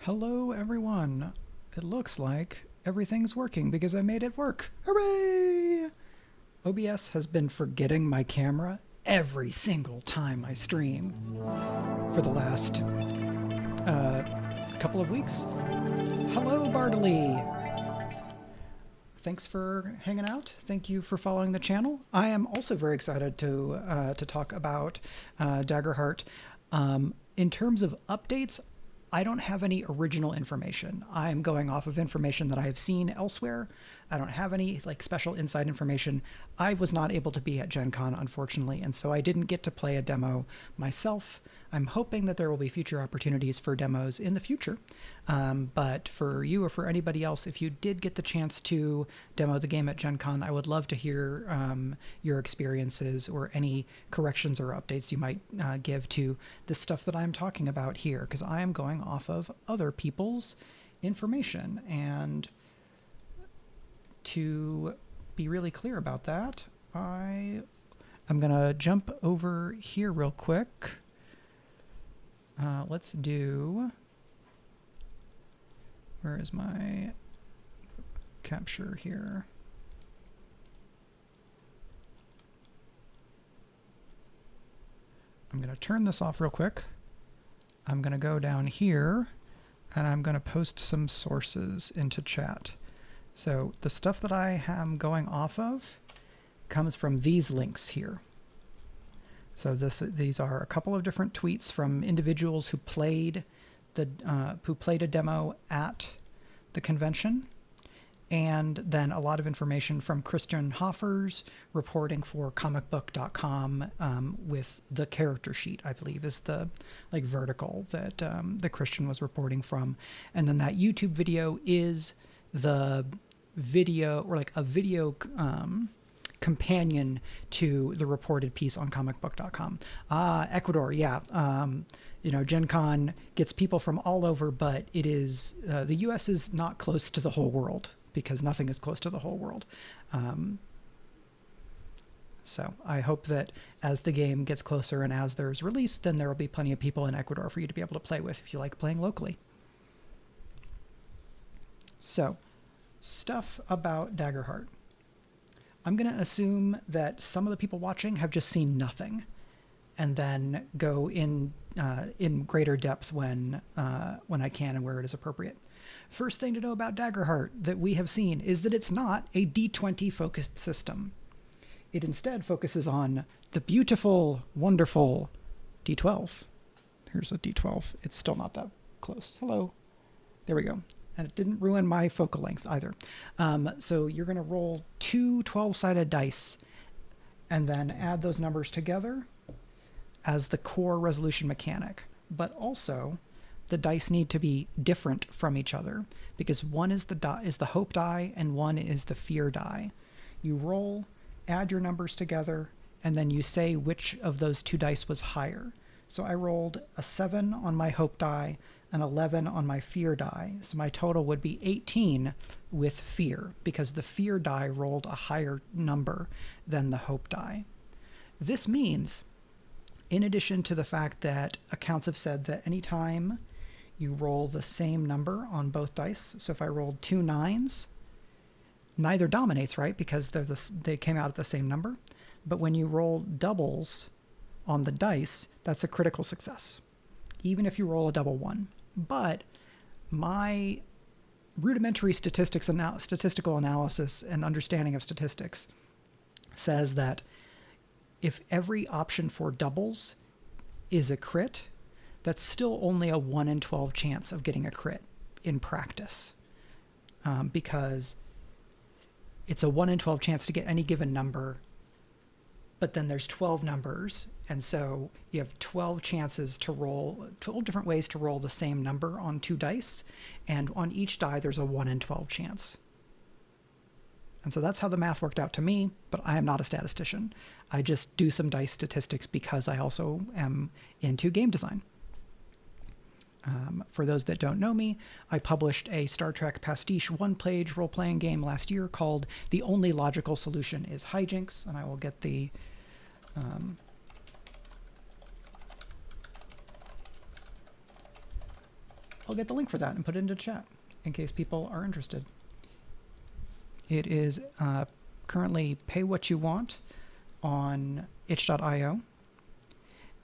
Hello everyone. It looks like everything's working because I made it work. Hooray! OBS has been forgetting my camera every single time I stream for the last couple of weeks. Hello Bartley! Thanks for hanging out. Thank you for following the channel. I am also very excited to talk about Daggerheart. In terms of updates, I don't have any original information. I'm going off of information that I have seen elsewhere. I don't have any special inside information. I was not able to be at Gen Con, unfortunately, and so I didn't get to play a demo myself. I'm hoping that there will be future opportunities for demos in the future. But for you or for anybody else, if you did get the chance to demo the game at Gen Con, I would love to hear your experiences or any corrections or updates you might give to the stuff that I'm talking about here, because I am going off of other people's information. And to be really clear about that, I'm going to jump over here real quick. Let's do, where is my capture here? I'm going to turn this off real quick. I'm going to go down here and I'm going to post some sources into chat. So the stuff that I am going off of comes from these links here. So these are a couple of different tweets from individuals who played a demo at the convention, and then a lot of information from Christian Hoffers reporting for comicbook.com with the character sheet, I believe, is the vertical that the Christian was reporting from, and then that YouTube video is the video or a video companion to the reported piece on comicbook.com. Ecuador, yeah. Gen Con gets people from all over, but it is, the US is not close to the whole world because nothing is close to the whole world. So I hope that as the game gets closer and as there's release, then there will be plenty of people in Ecuador for you to be able to play with if you like playing locally. So, stuff about Daggerheart. I'm going to assume that some of the people watching have just seen nothing and then go in greater depth when I can and where it is appropriate. First thing to know about Daggerheart that we have seen is that it's not a D20 focused system. It instead focuses on the beautiful, wonderful D12. Here's a D12. It's still not that close. Hello. There we go. And it didn't ruin my focal length either. So you're going to roll two 12-sided dice and then add those numbers together as the core resolution mechanic. But also, the dice need to be different from each other because one is the hope die and one is the fear die. You roll, add your numbers together, and then you say which of those two dice was higher. So I rolled a 7 on my hope die, an 11 on my fear die. So my total would be 18 with fear because the fear die rolled a higher number than the hope die. This means, in addition to the fact that accounts have said that anytime you roll the same number on both dice, so if I rolled 2 9s, neither dominates, right? Because they came out at the same number. But when you roll doubles on the dice, that's a critical success, even if you roll a double 1. But my rudimentary statistical analysis and understanding of statistics says that if every option for doubles is a crit, that's still only a 1 in 12 chance of getting a crit in practice, because it's a 1 in 12 chance to get any given number, but then there's 12 numbers, and so you have 12 chances to roll, 12 different ways to roll the same number on 2 dice, and on each die there's a 1 in 12 chance. And so that's how the math worked out to me, but I am not a statistician. I just do some dice statistics because I also am into game design. For those that don't know me, I published a Star Trek pastiche one-page role-playing game last year called The Only Logical Solution is Hijinks, and I will get the I'll get the link for that and put it into chat in case people are interested. It is currently pay what you want on itch.io.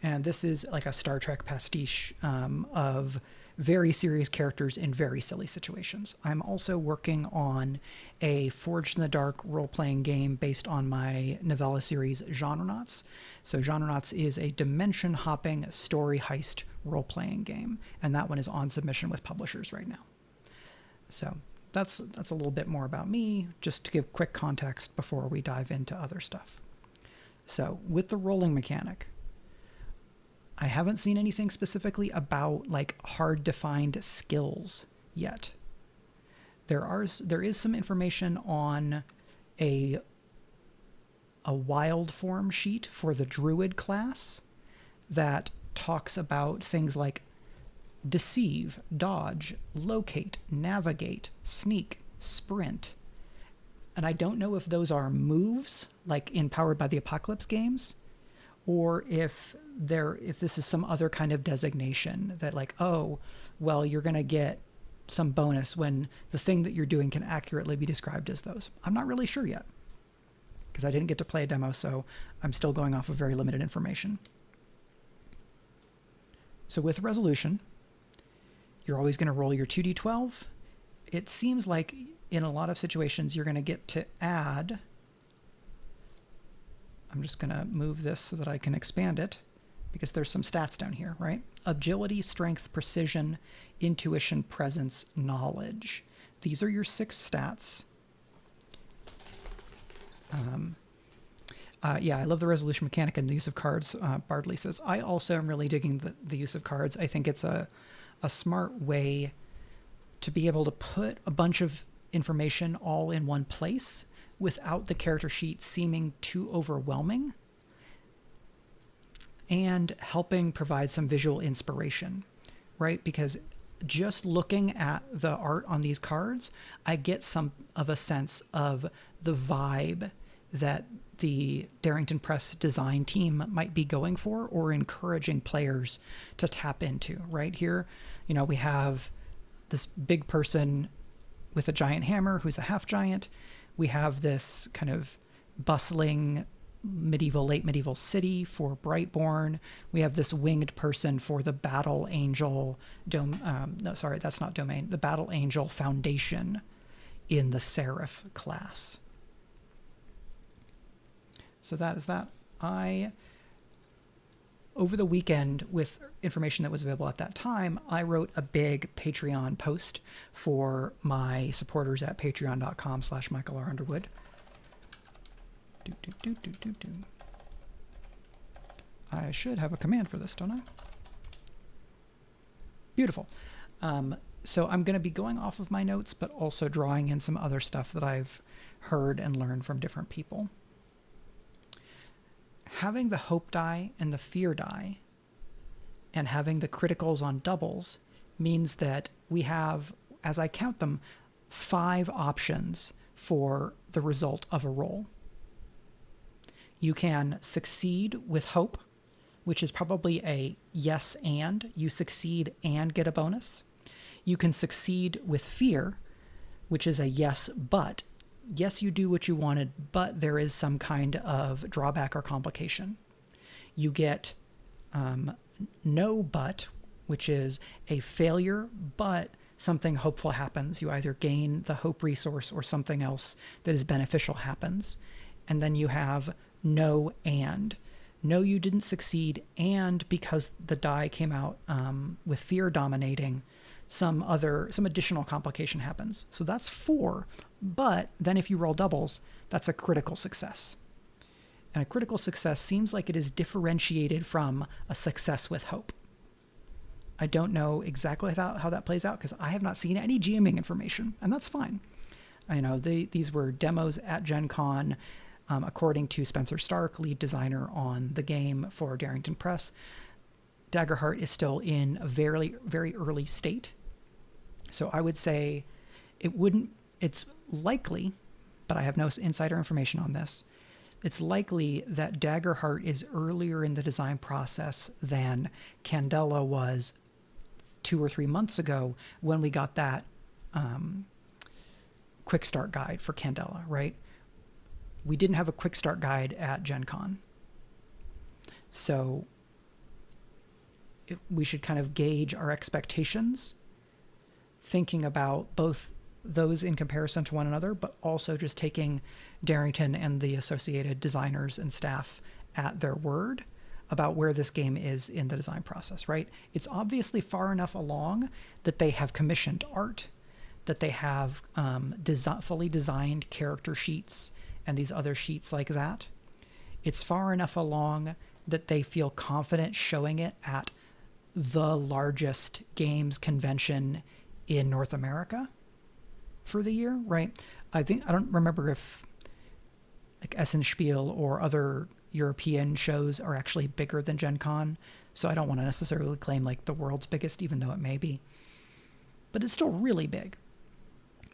And this is like a Star Trek pastiche of very serious characters in very silly situations. I'm also working on a Forged in the Dark role-playing game based on my novella series Genrenauts. So Genrenauts is a dimension-hopping story heist role-playing game, and that one is on submission with publishers right now. So that's a little bit more about me, just to give quick context before we dive into other stuff. So with the rolling mechanic, I haven't seen anything specifically about like hard defined skills yet. There is some information on a wild form sheet for the druid class that talks about things like deceive, dodge, locate, navigate, sneak, sprint. And I don't know if those are moves like in Powered by the Apocalypse games, or if this is some other kind of designation that like, oh, well, you're going to get some bonus when the thing that you're doing can accurately be described as those. I'm not really sure yet because I didn't get to play a demo, so I'm still going off of very limited information. So with resolution, you're always going to roll your 2d12. It seems like in a lot of situations you're going to get to add... I'm just going to move this so that I can expand it because there's some stats down here, right? Agility, strength, precision, intuition, presence, knowledge. These are your 6 stats. Yeah, I love the resolution mechanic and the use of cards. Bardley says, I also am really digging the use of cards. I think it's a smart way to be able to put a bunch of information all in one place without the character sheet seeming too overwhelming, and helping provide some visual inspiration, right? Because just looking at the art on these cards, I get some of a sense of the vibe that the Darrington Press design team might be going for or encouraging players to tap into. Right here, we have this big person with a giant hammer who's a half giant. We have this kind of bustling late medieval city for Brightborn. We have this winged person for the Battle Angel that's not domain. The Battle Angel Foundation in the Seraph class. So that is that. Over the weekend, with information that was available at that time, I wrote a big Patreon post for my supporters at patreon.com/Michael R. Underwood. I should have a command for this, don't I? Beautiful. So I'm going to be going off of my notes, but also drawing in some other stuff that I've heard and learned from different people. Having the hope die and the fear die and having the criticals on doubles means that we have, as I count them, 5 options for the result of a roll. You can succeed with hope, which is probably a yes and. You succeed and get a bonus. You can succeed with fear, which is a yes but. Yes, you do what you wanted, but there is some kind of drawback or complication. You get no but, which is a failure, but something hopeful happens. You either gain the hope resource or something else that is beneficial happens. And then you have no and. No, you didn't succeed, and because the die came out with fear dominating, some additional complication happens. So that's 4, but then if you roll doubles, that's a critical success. And a critical success seems like it is differentiated from a success with hope. I don't know exactly how that plays out because I have not seen any GMing information, and that's fine. I know these were demos at Gen Con. According to Spenser Starke, lead designer on the game for Darrington Press, Daggerheart is still in a very, very early state. So I would say it's likely, but I have no insider information on this, it's likely that Daggerheart is earlier in the design process than Candela was 2 or 3 months ago when we got that quick start guide for Candela, right? We didn't have a quick start guide at Gen Con. So we should kind of gauge our expectations, thinking about both those in comparison to one another, but also just taking Darrington and the associated designers and staff at their word about where this game is in the design process, right? It's obviously far enough along that they have commissioned art, that they have fully designed character sheets and these other sheets like that. It's far enough along that they feel confident showing it at the largest games convention in North America for the year, right? I don't remember if like Essenspiel or other European shows are actually bigger than Gen Con, so I don't want to necessarily claim like the world's biggest, even though it may be. But it's still really big.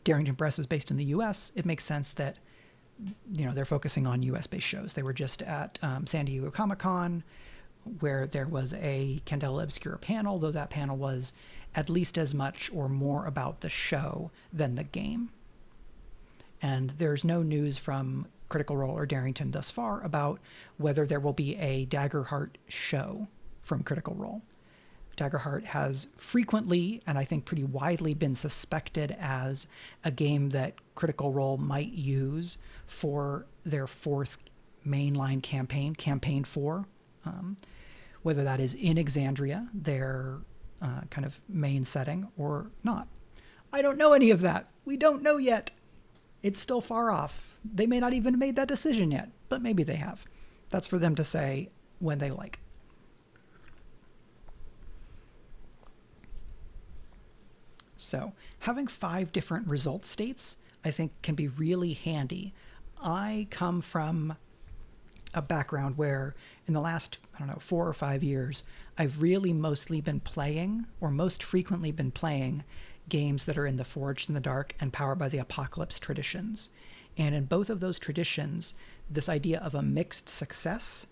Darrington Press is based in the US. It makes sense that, you know, they're focusing on US-based shows. They were just at San Diego Comic-Con, where there was a Candela Obscura panel, though that panel was at least as much or more about the show than the game. And there's no news from Critical Role or Darrington thus far about whether there will be a Daggerheart show from Critical Role. Daggerheart has frequently, and I think pretty widely, been suspected as a game that Critical Role might use for their fourth mainline campaign, Campaign 4, whether that is in Exandria, their kind of main setting, or not. I don't know any of that. We don't know yet. It's still far off. They may not even have made that decision yet, but maybe they have. That's for them to say when they like. So having 5 different result states, I think, can be really handy. I come from a background where in the last, 4 or 5 years, I've really mostly been playing, or most frequently been playing, games that are in the Forged in the Dark and Powered by the Apocalypse traditions. And in both of those traditions, this idea of a mixed success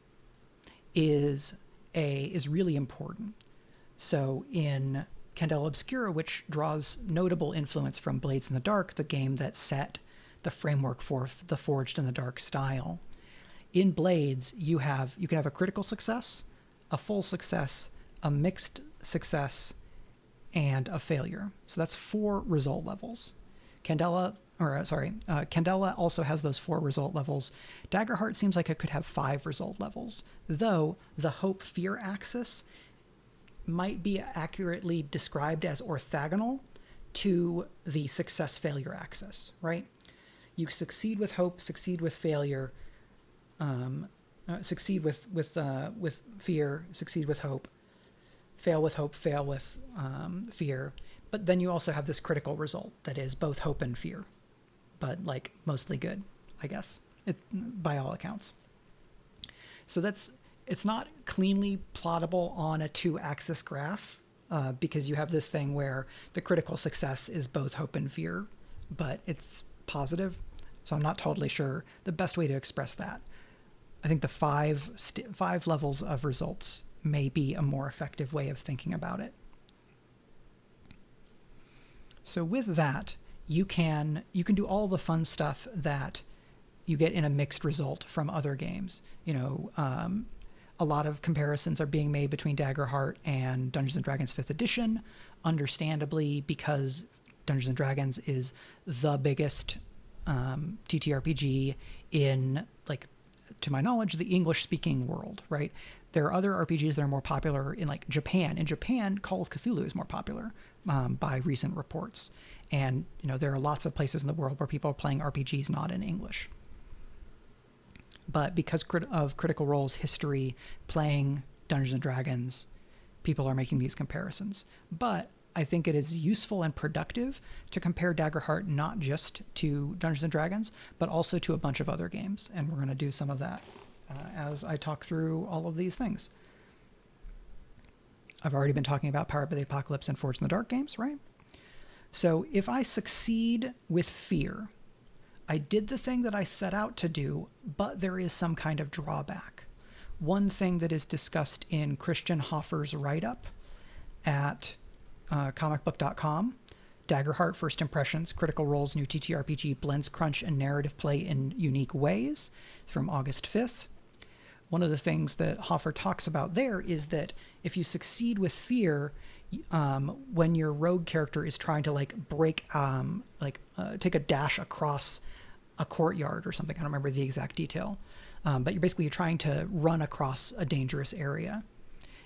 is really important. So in Candela Obscura, which draws notable influence from Blades in the Dark, the game that set the framework for the Forged in the Dark style. In Blades, you can have a critical success, a full success, a mixed success, and a failure. So that's 4 result levels. Candela also has those 4 result levels. Daggerheart seems like it could have 5 result levels, though the hope-fear axis might be accurately described as orthogonal to the success-failure axis, right? You succeed with hope, succeed with failure, succeed with fear, succeed with hope, fail with fear. But then you also have this critical result that is both hope and fear, but like mostly good, I guess, by all accounts. So it's not cleanly plottable on a 2-axis graph because you have this thing where the critical success is both hope and fear, but it's positive. So I'm not totally sure the best way to express that. I think the 5 levels of results may be a more effective way of thinking about it. So with that, you can do all the fun stuff that you get in a mixed result from other games. A lot of comparisons are being made between Daggerheart and Dungeons & Dragons 5th edition, understandably, because Dungeons & Dragons is the biggest TTRPG in, like, to my knowledge, the English-speaking world, right? There are other RPGs that are more popular in, like, Japan. In Japan, Call of Cthulhu is more popular by recent reports. And, there are lots of places in the world where people are playing RPGs not in English. But because of Critical Role's history playing Dungeons & Dragons, people are making these comparisons. But I think it is useful and productive to compare Daggerheart not just to Dungeons & Dragons, but also to a bunch of other games. And we're going to do some of that as I talk through all of these things. I've already been talking about Powered by the Apocalypse and Forged in the Dark games, right? So if I succeed with fear, I did the thing that I set out to do, but there is some kind of drawback. One thing that is discussed in Christian Hoffer's write-up at comicbook.com. Daggerheart First Impressions, Critical Role's new TTRPG blends crunch and narrative play in unique ways, from August 5th. One of the things that Hoffer talks about there is that if you succeed with fear, when your rogue character is trying to take a dash across a courtyard or something, I don't remember the exact detail, but you're trying to run across a dangerous area.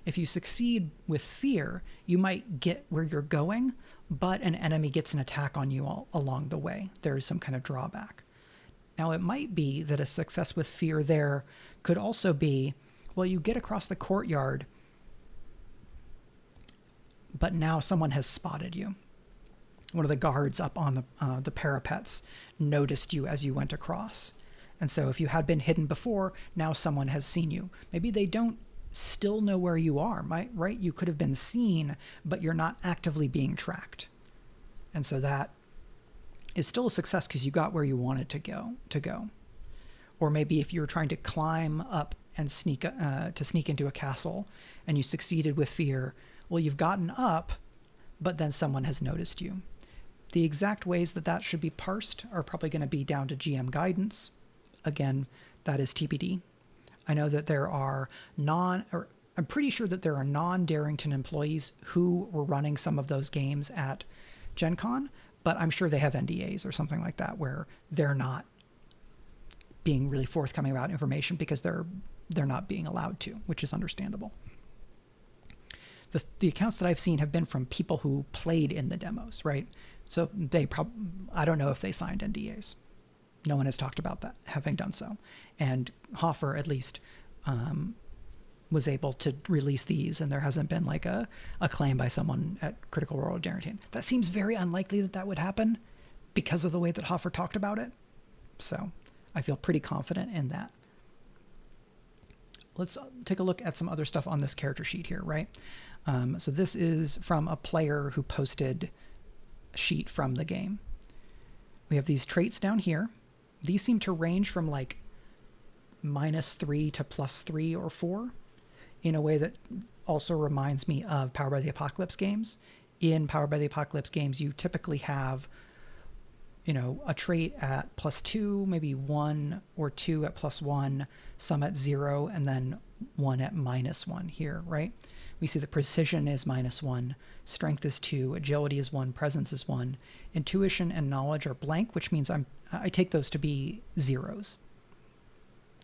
If you succeed with fear, you might get where you're going, but an enemy gets an attack on you all along the way. There is some kind of drawback. Now, it might be that a success with fear there could also be, well, you get across the courtyard, but now someone has spotted you. One of the guards up on the parapets noticed you as you went across. And so if you had been hidden before, now someone has seen you. Maybe they don't still know where you are, right? You could have been seen, but you're not actively being tracked. And so that is still a success because you got where you wanted to go. Or maybe if you're trying to climb up and sneak into a castle and you succeeded with fear, well, you've gotten up, but then someone has noticed you. The exact ways that should be parsed are probably going to be down to GM guidance. Again, that is TBD. I know that I'm pretty sure that there are non-Darrington employees who were running some of those games at Gen Con, but I'm sure they have NDAs or something like that where they're not being really forthcoming about information because they're not being allowed to, which is understandable. The accounts that I've seen have been from people who played in the demos, right? So I don't know if they signed NDAs. No one has talked about that, having done so. And Hoffer, at least, was able to release these, and there hasn't been like a claim by someone at Critical Role or Darrington. That seems very unlikely that would happen because of the way that Hoffer talked about it. So I feel pretty confident in that. Let's take a look at some other stuff on this character sheet here, right? So this is from a player who posted a sheet from the game. We have these traits down here. These seem to range from like -3 to +3 or 4 in a way that also reminds me of Powered by the Apocalypse games. In Powered by the Apocalypse games, you typically have, a trait at +2, maybe 1 or 2 at +1, some at 0, and then 1 at -1 here, right? We see that precision is -1, strength is 2, agility is 1, presence is 1, intuition and knowledge are blank, which means I take those to be zeros.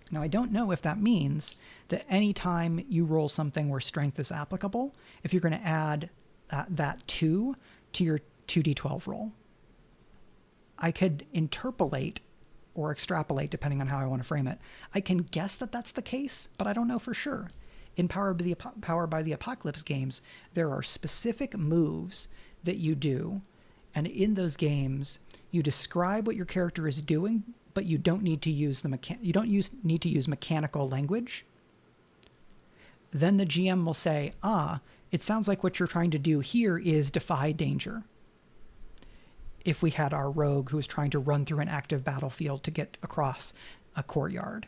Now, I don't know if that means that anytime you roll something where strength is applicable, if you're going to add that 2 to your 2d12 roll. I could interpolate or extrapolate, depending on how I want to frame it. I can guess that that's the case, but I don't know for sure. In Powered by the Apocalypse games, there are specific moves that you do, and in those games, you describe what your character is doing, but you don't need to use need to use mechanical language. Then the GM will say, it sounds like what you're trying to do here is defy danger. If we had our rogue who was trying to run through an active battlefield to get across a courtyard.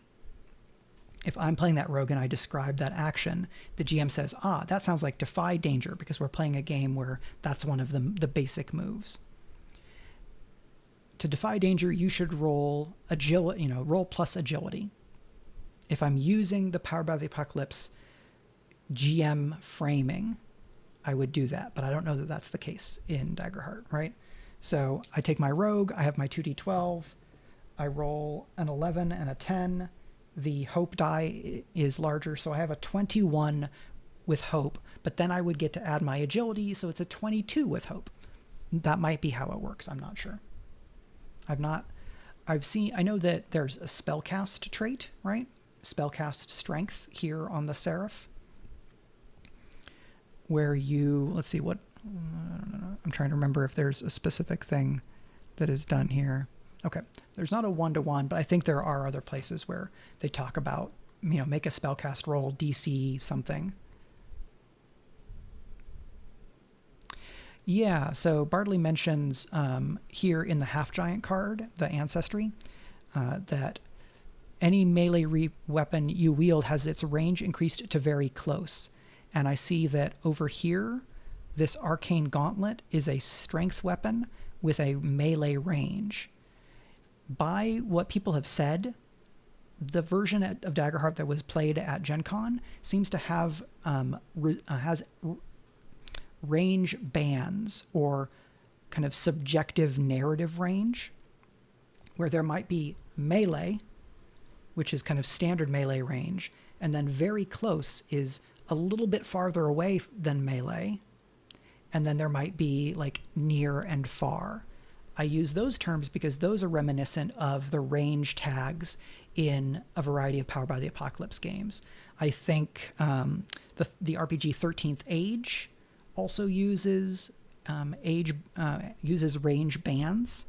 If I'm playing that rogue and I describe that action, the GM says, that sounds like defy danger, because we're playing a game where that's one of the basic moves. To defy danger, you should roll agility, roll plus agility. If I'm using the Powered by the Apocalypse GM framing, I would do that, but I don't know that that's the case in Daggerheart, right? So I take my rogue, I have my 2d12, I roll an 11 and a 10. The hope die is larger, so I have a 21 with hope, but then I would get to add my agility, so it's a 22 with hope. That might be how it works, I'm not sure. I know that there's a spellcast trait, right? Spellcast strength here on the Seraph, where let's see what, I'm trying to remember if there's a specific thing that is done here. Okay, there's not a 1-to-1, but I think there are other places where they talk about, make a spellcast roll, DC something. Yeah, so Bartley mentions here in the half-giant card, the Ancestry, that any melee weapon you wield has its range increased to very close. And I see that over here, this arcane gauntlet is a strength weapon with a melee range. By what people have said, the version of Daggerheart that was played at Gen Con seems to have has range bands, or kind of subjective narrative range, where there might be melee, which is kind of standard melee range, and then very close is a little bit farther away than melee, and then there might be like near and far. I use those terms because those are reminiscent of the range tags in a variety of Powered by the Apocalypse games. I think the RPG 13th Age also uses uses range bands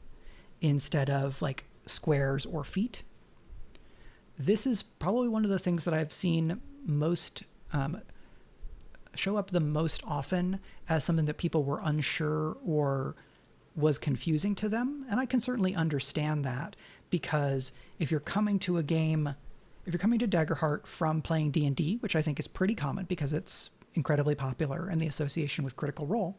instead of like squares or feet. This is probably one of the things that I've seen most show up the most often as something that people were unsure or was confusing to them. And I can certainly understand that, because if you're coming to Daggerheart from playing D&D, which I think is pretty common because it's incredibly popular and the association with Critical Role,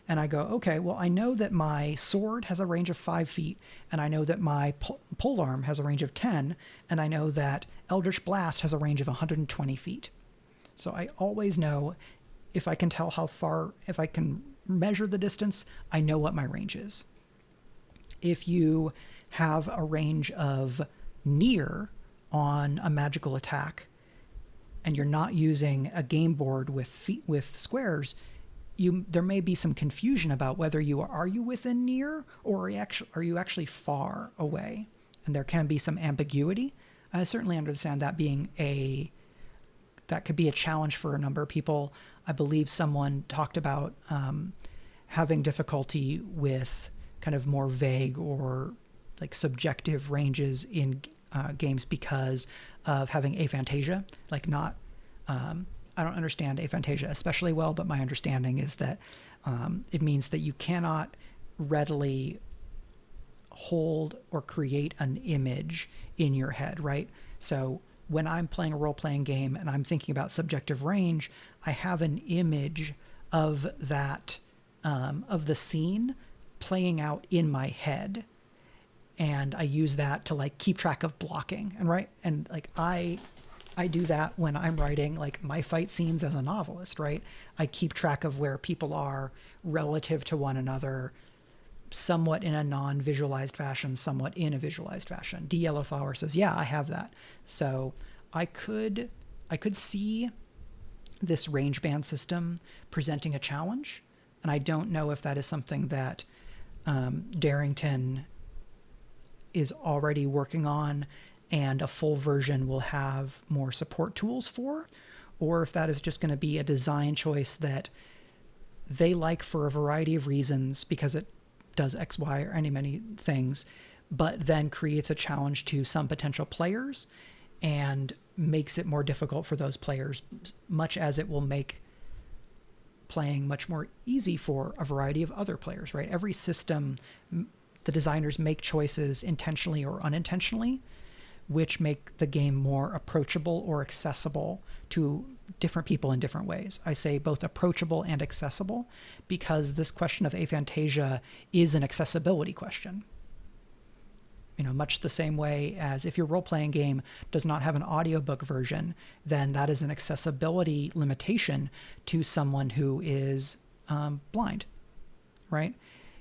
and I go, okay, well, I know that my sword has a range of 5 feet, and I know that my polearm has a range of 10, and I know that Eldritch Blast has a range of 120 feet. So I always know, if I can tell how far, if I can measure the distance, I know what my range is. If you have a range of near on a magical attack, and you're not using a game board with squares, there may be some confusion about whether are you within near, or are you actually far away, and there can be some ambiguity. I certainly understand that that could be a challenge for a number of people. I believe someone talked about having difficulty with kind of more vague or like subjective ranges in games because of having aphantasia. Like not, I don't understand aphantasia especially well, but my understanding is that it means that you cannot readily hold or create an image in your head, right? So when I'm playing a role-playing game and I'm thinking about subjective range, I have an image of that, of the scene playing out in my head. And I use that to like keep track of blocking, and right. And like, I do that when I'm writing like my fight scenes as a novelist, right? I keep track of where people are relative to one another, somewhat in a non-visualized fashion, somewhat in a visualized fashion. D Yellowflower says, yeah, I have that. So I could see this range band system presenting a challenge. And I don't know if that is something that Darrington is already working on and a full version will have more support tools for, or if that is just going to be a design choice that they like for a variety of reasons because it does X, Y, or many things, but then creates a challenge to some potential players and makes it more difficult for those players, much as it will make playing much more easy for a variety of other players, right? Every system, the designers make choices intentionally or unintentionally, which make the game more approachable or accessible to different people in different ways. I say both approachable and accessible because this question of aphantasia is an accessibility question. You know, much the same way as if your role-playing game does not have an audiobook version, then that is an accessibility limitation to someone who is blind, right?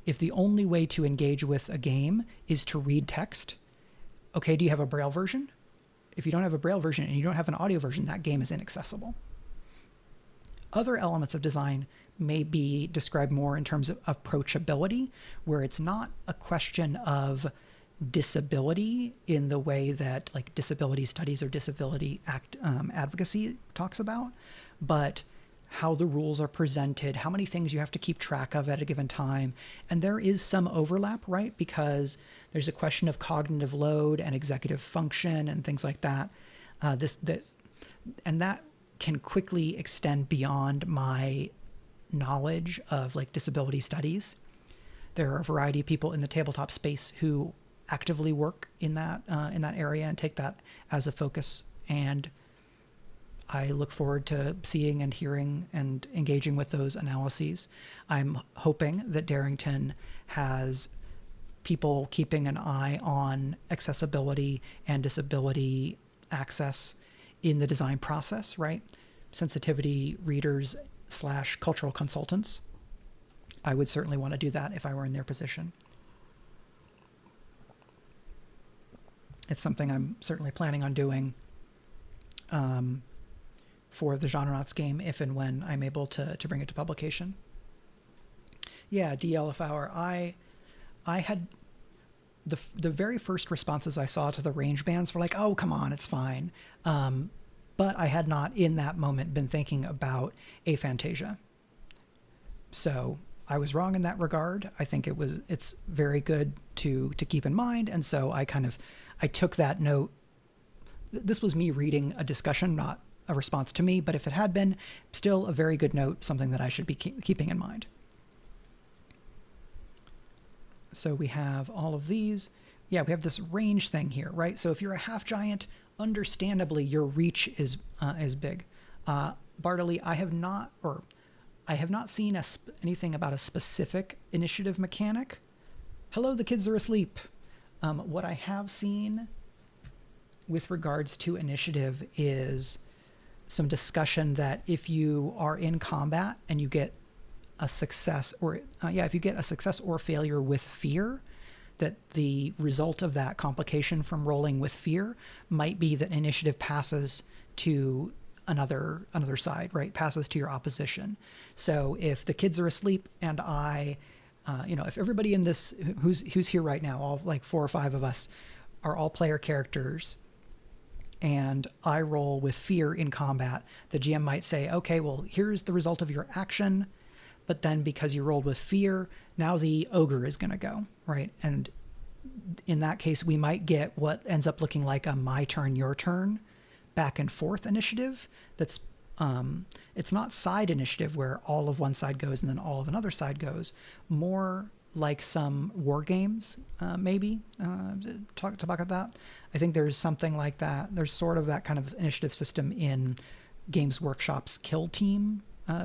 If the only way to engage with a game is to read text, okay, do you have a Braille version? If you don't have a Braille version and you don't have an audio version, that game is inaccessible. Other elements of design may be described more in terms of approachability, where it's not a question of disability in the way that like disability studies or disability advocacy talks about, but how the rules are presented, how many things you have to keep track of at a given time. And there is some overlap, right? Because there's a question of cognitive load and executive function and things like that. And that can quickly extend beyond my knowledge of like disability studies. There are a variety of people in the tabletop space who actively work in that area and take that as a focus. And I look forward to seeing and hearing and engaging with those analyses. I'm hoping that Darrington has people keeping an eye on accessibility and disability access in the design process, right? Sensitivity readers / cultural consultants. I would certainly want to do that if I were in their position. It's something I'm certainly planning on doing for the Genrenauts game if and when I'm able to bring it to publication. Yeah, DLFhour. I had the very first responses I saw to the range bands were like, oh, come on, it's fine. But I had not in that moment been thinking about aphantasia. So I was wrong in that regard. I think it's very good to keep in mind. And so I took that note. This was me reading a discussion, not a response to me, but if it had been, still a very good note, something that I should be keeping in mind. So we have all of these. Yeah, we have this range thing here, right? So if you're a half giant, understandably, your reach is big. Bartley, I have not seen anything about a specific initiative mechanic. Hello, the kids are asleep. What I have seen with regards to initiative is some discussion that if you are in combat and you get a success if you get a success or failure with fear, that the result of that complication from rolling with fear might be that initiative passes to another side, right? Passes to your opposition. So if the kids are asleep and if everybody in this who's here right now, all like 4 or 5 of us are all player characters, and I roll with fear in combat, the GM might say, okay, well, here's the result of your action. But then because you rolled with fear, now the ogre is going to go, right? And in that case, we might get what ends up looking like a my turn, your turn back and forth initiative. That's it's not side initiative where all of one side goes and then all of another side goes. More like some war games, maybe. Talk about that. I think there's something like that. There's sort of that kind of initiative system in Games Workshop's Kill Team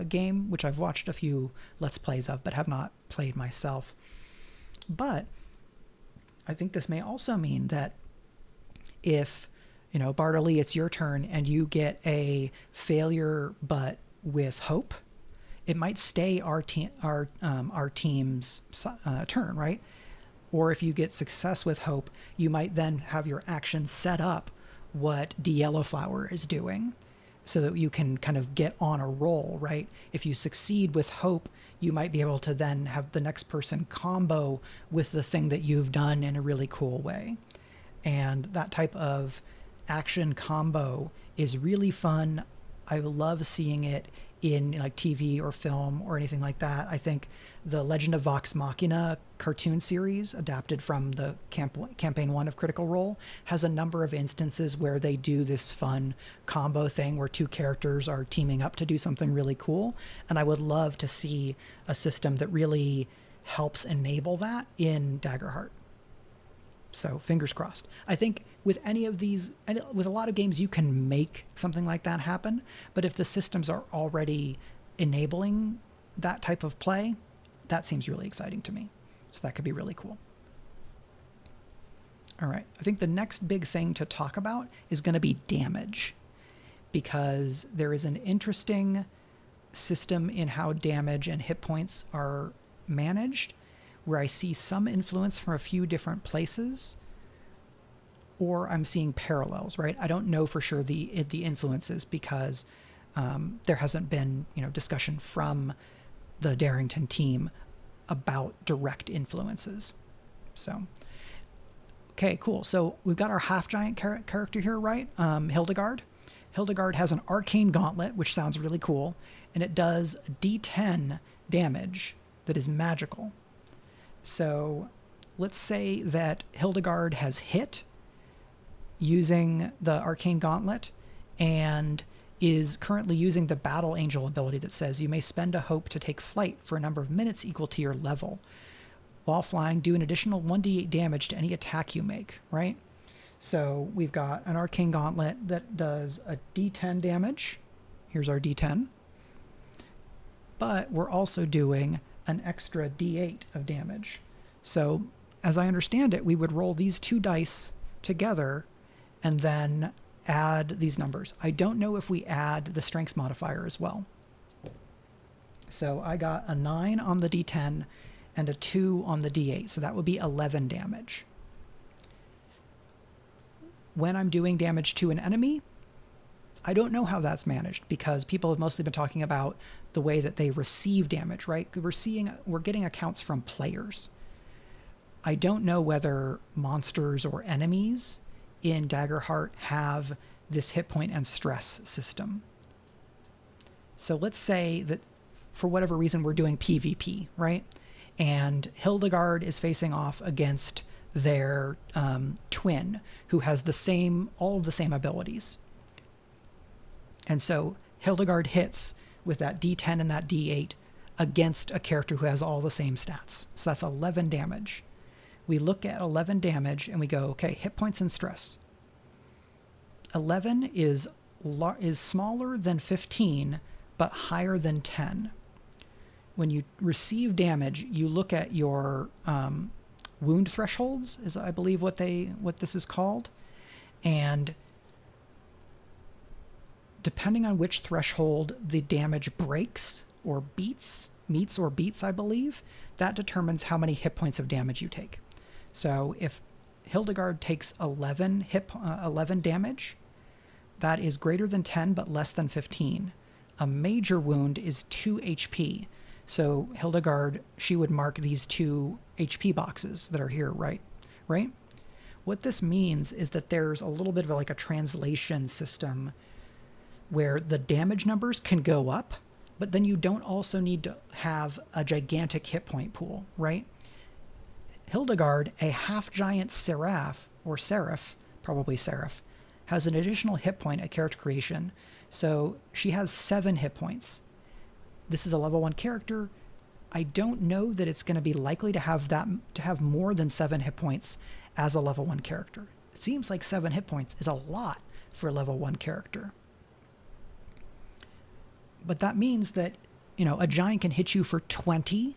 game, which I've watched a few Let's Plays of, but have not played myself. But I think this may also mean that if, Bartley, it's your turn and you get a failure but with hope, it might stay our team's turn, right? Or if you get success with hope, you might then have your action set up what DLFlower is doing, so that you can kind of get on a roll, right? If you succeed with hope, you might be able to then have the next person combo with the thing that you've done in a really cool way. And that type of action combo is really fun. I love seeing it in like TV or film or anything like that. I think the Legend of Vox Machina cartoon series, adapted from the campaign 1 of Critical Role, has a number of instances where they do this fun combo thing where 2 characters are teaming up to do something really cool. And I would love to see a system that really helps enable that in Daggerheart. So fingers crossed. I think with any of these, with a lot of games, you can make something like that happen. But if the systems are already enabling that type of play, that seems really exciting to me. So that could be really cool. All right. I think the next big thing to talk about is going to be damage, because there is an interesting system in how damage and hit points are managed, where I see some influence from a few different places, or I'm seeing parallels, right? I don't know for sure the influences, because there hasn't been discussion from the Darrington team about direct influences. So, okay, cool. So we've got our half giant character here, right? Hildegard. Hildegard has an arcane gauntlet, which sounds really cool, and it does D10 damage that is magical. So let's say that Hildegard has hit using the arcane gauntlet and is currently using the Battle Angel ability that says you may spend a hope to take flight for a number of minutes equal to your level. While flying, do an additional 1d8 damage to any attack you make, right? So we've got an Arcane Gauntlet that does a D10 damage. Here's our D10. But we're also doing an extra D8 of damage. So as I understand it, we would roll these two dice together and then add these numbers. I don't know if we add the strength modifier as well. So I got a 9 on the D10 and a 2 on the D8. So that would be 11 damage. When I'm doing damage to an enemy, I don't know how that's managed because people have mostly been talking about the way that they receive damage, right? We're getting accounts from players. I don't know whether monsters or enemies in Daggerheart have this hit point and stress system. So let's say that for whatever reason we're doing PvP, right? And Hildegard is facing off against their twin who has all of the same abilities. And so Hildegard hits with that D10 and that D8 against a character who has all the same stats. So that's 11 damage. We look at 11 damage and we go, okay, hit points and stress. 11 is smaller than 15, but higher than 10. When you receive damage, you look at your wound thresholds, is I believe what this is called, and depending on which threshold the damage breaks or meets or beats, I believe, that determines how many hit points of damage you take. So if Hildegard takes 11 damage, that is greater than 10 but less than 15. A major wound is 2 HP. So Hildegard, she would mark these 2 HP boxes that are here, right? What this means is that there's a little bit of like a translation system where the damage numbers can go up, but then you don't also need to have a gigantic hit point pool, right? Hildegard, a half-giant seraph, probably seraph, has an additional hit point at character creation, so she has 7 hit points. This is a level 1 character. I don't know that it's going to be likely to have more than 7 hit points as a level 1 character. It seems like 7 hit points is a lot for a level 1 character. But that means that, a giant can hit you for 20,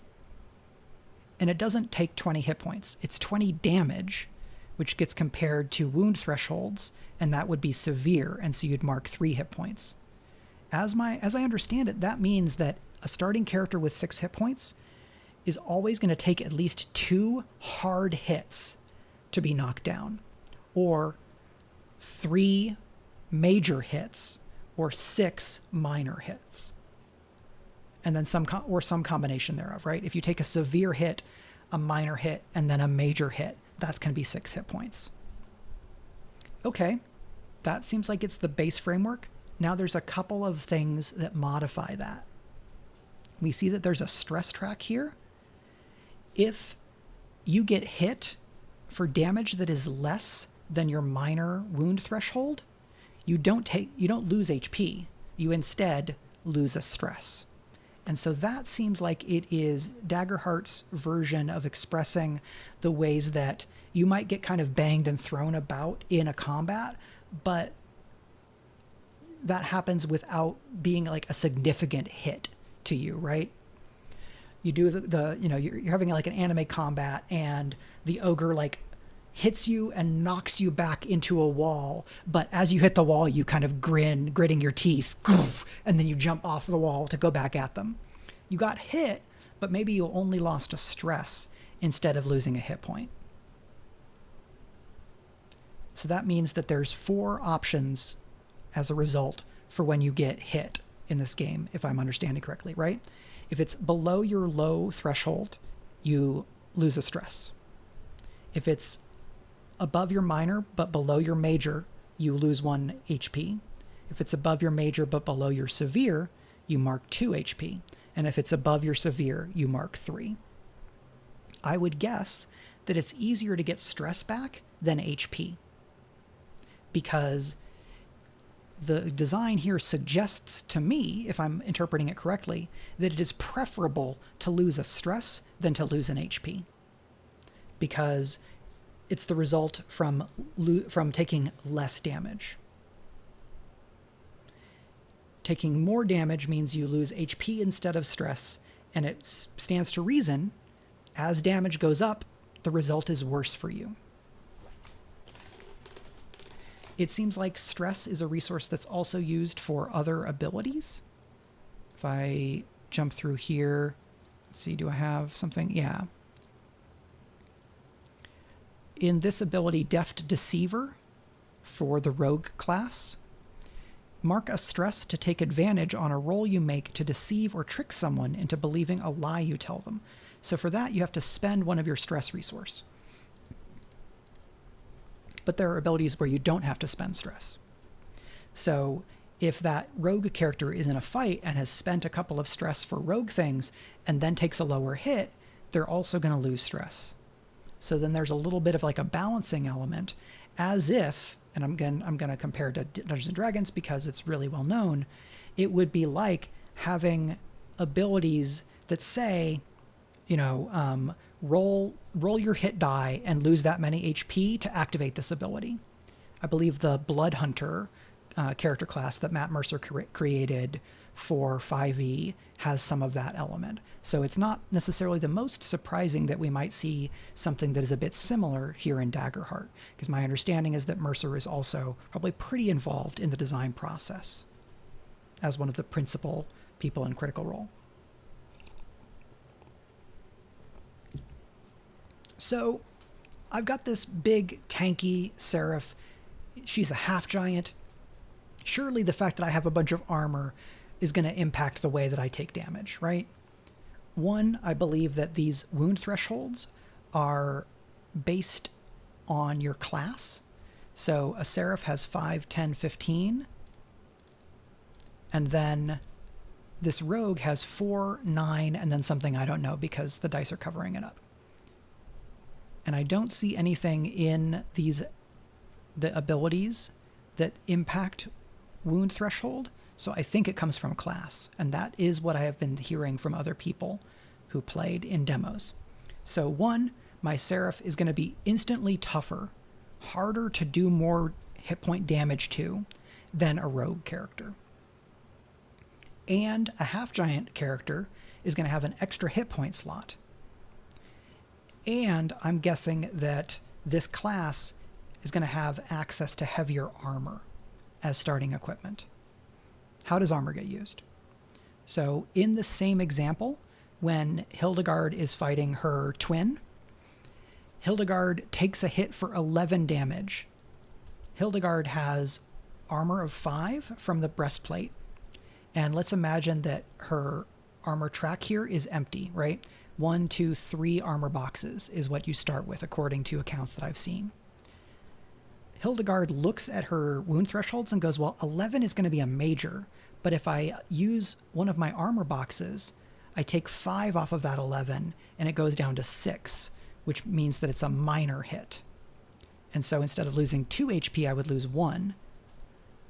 and it doesn't take 20 hit points. It's 20 damage, which gets compared to wound thresholds, and that would be severe, and so you'd mark 3 hit points. As I understand it, that means that a starting character with 6 hit points is always going to take at least 2 hard hits to be knocked down, or 3 major hits, or 6 minor hits, and then some combination thereof, right? If you take a severe hit, a minor hit, and then a major hit, that's going to be 6 hit points. Okay, that seems like it's the base framework. Now there's a couple of things that modify that. We see that there's a stress track here. If you get hit for damage that is less than your minor wound threshold, you don't lose HP. You instead lose a stress. And so that seems like it is Daggerheart's version of expressing the ways that you might get kind of banged and thrown about in a combat, but that happens without being like a significant hit to you, right? You do you're having like an anime combat and the ogre like hits you and knocks you back into a wall, but as you hit the wall, you kind of gritting your teeth, and then you jump off the wall to go back at them. You got hit, but maybe you only lost a stress instead of losing a hit point. So that means that there's 4 options as a result for when you get hit in this game, if I'm understanding correctly, right? If it's below your low threshold, you lose a stress. If it's above your minor but below your major, you lose 1 HP. If it's above your major but below your severe, you mark 2 HP. And if it's above your severe, you mark 3. I would guess that it's easier to get stress back than HP, because the design here suggests to me, if I'm interpreting it correctly, that it is preferable to lose a stress than to lose an HP. Because It's the result from taking less damage. Taking more damage means you lose HP instead of stress, and it stands to reason, as damage goes up, the result is worse for you. It seems like stress is a resource that's also used for other abilities. If I jump through here, let's see, do I have something? Yeah. In this ability, Deft Deceiver, for the Rogue class, mark a stress to take advantage on a roll you make to deceive or trick someone into believing a lie you tell them. So for that, you have to spend one of your stress resource. But there are abilities where you don't have to spend stress. So if that rogue character is in a fight and has spent a couple of stress for rogue things and then takes a lower hit, they're also going to lose stress. So then there's a little bit of like a balancing element, as if, and I'm going to compare to Dungeons and Dragons because it's really well known, it would be like having abilities that say, roll your hit die and lose that many HP to activate this ability. I believe the Blood Hunter character class that Matt Mercer created for 5e has some of that element. So it's not necessarily the most surprising that we might see something that is a bit similar here in Daggerheart, because my understanding is that Mercer is also probably pretty involved in the design process as one of the principal people in Critical Role. So I've got this big, tanky Seraph. She's a half giant. Surely the fact that I have a bunch of armor is going to impact the way that I take damage, right? One, I believe that these wound thresholds are based on your class. So a Seraph has 5, 10, 15. And then this rogue has 4, 9, and then something I don't know because the dice are covering it up. And I don't see anything in the abilities that impact wound threshold. So I think it comes from class. And that is what I have been hearing from other people who played in demos. So one, my Seraph is going to be instantly tougher, harder to do more hit point damage to than a rogue character. And a half giant character is going to have an extra hit point slot. And I'm guessing that this class is going to have access to heavier armor as starting equipment. How does armor get used? So in the same example, when Hildegard is fighting her twin, Hildegard takes a hit for 11 damage. Hildegard has armor of 5 from the breastplate. And let's imagine that her armor track here is empty, right? 1, 2, 3 armor boxes is what you start with, according to accounts that I've seen. Hildegard looks at her wound thresholds and goes, well, 11 is going to be a major, but if I use one of my armor boxes, I take 5 off of that 11, and it goes down to 6, which means that it's a minor hit. And so instead of losing 2 HP, I would lose 1.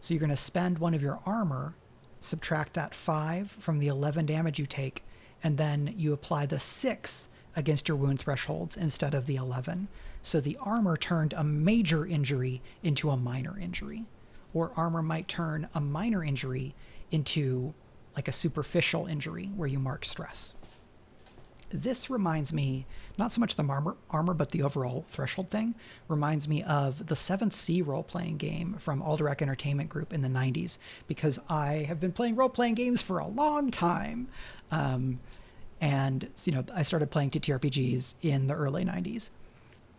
So you're going to spend one of your armor, subtract that 5 from the 11 damage you take, and then you apply the 6 against your wound thresholds instead of the 11. So the armor turned a major injury into a minor injury. Or armor might turn a minor injury into like a superficial injury where you mark stress. This reminds me, not so much the armor, but the overall threshold thing, reminds me of the 7th Sea role-playing game from Alderac Entertainment Group in the 90s, because I have been playing role-playing games for a long time. And, I started playing TTRPGs in the early 90s.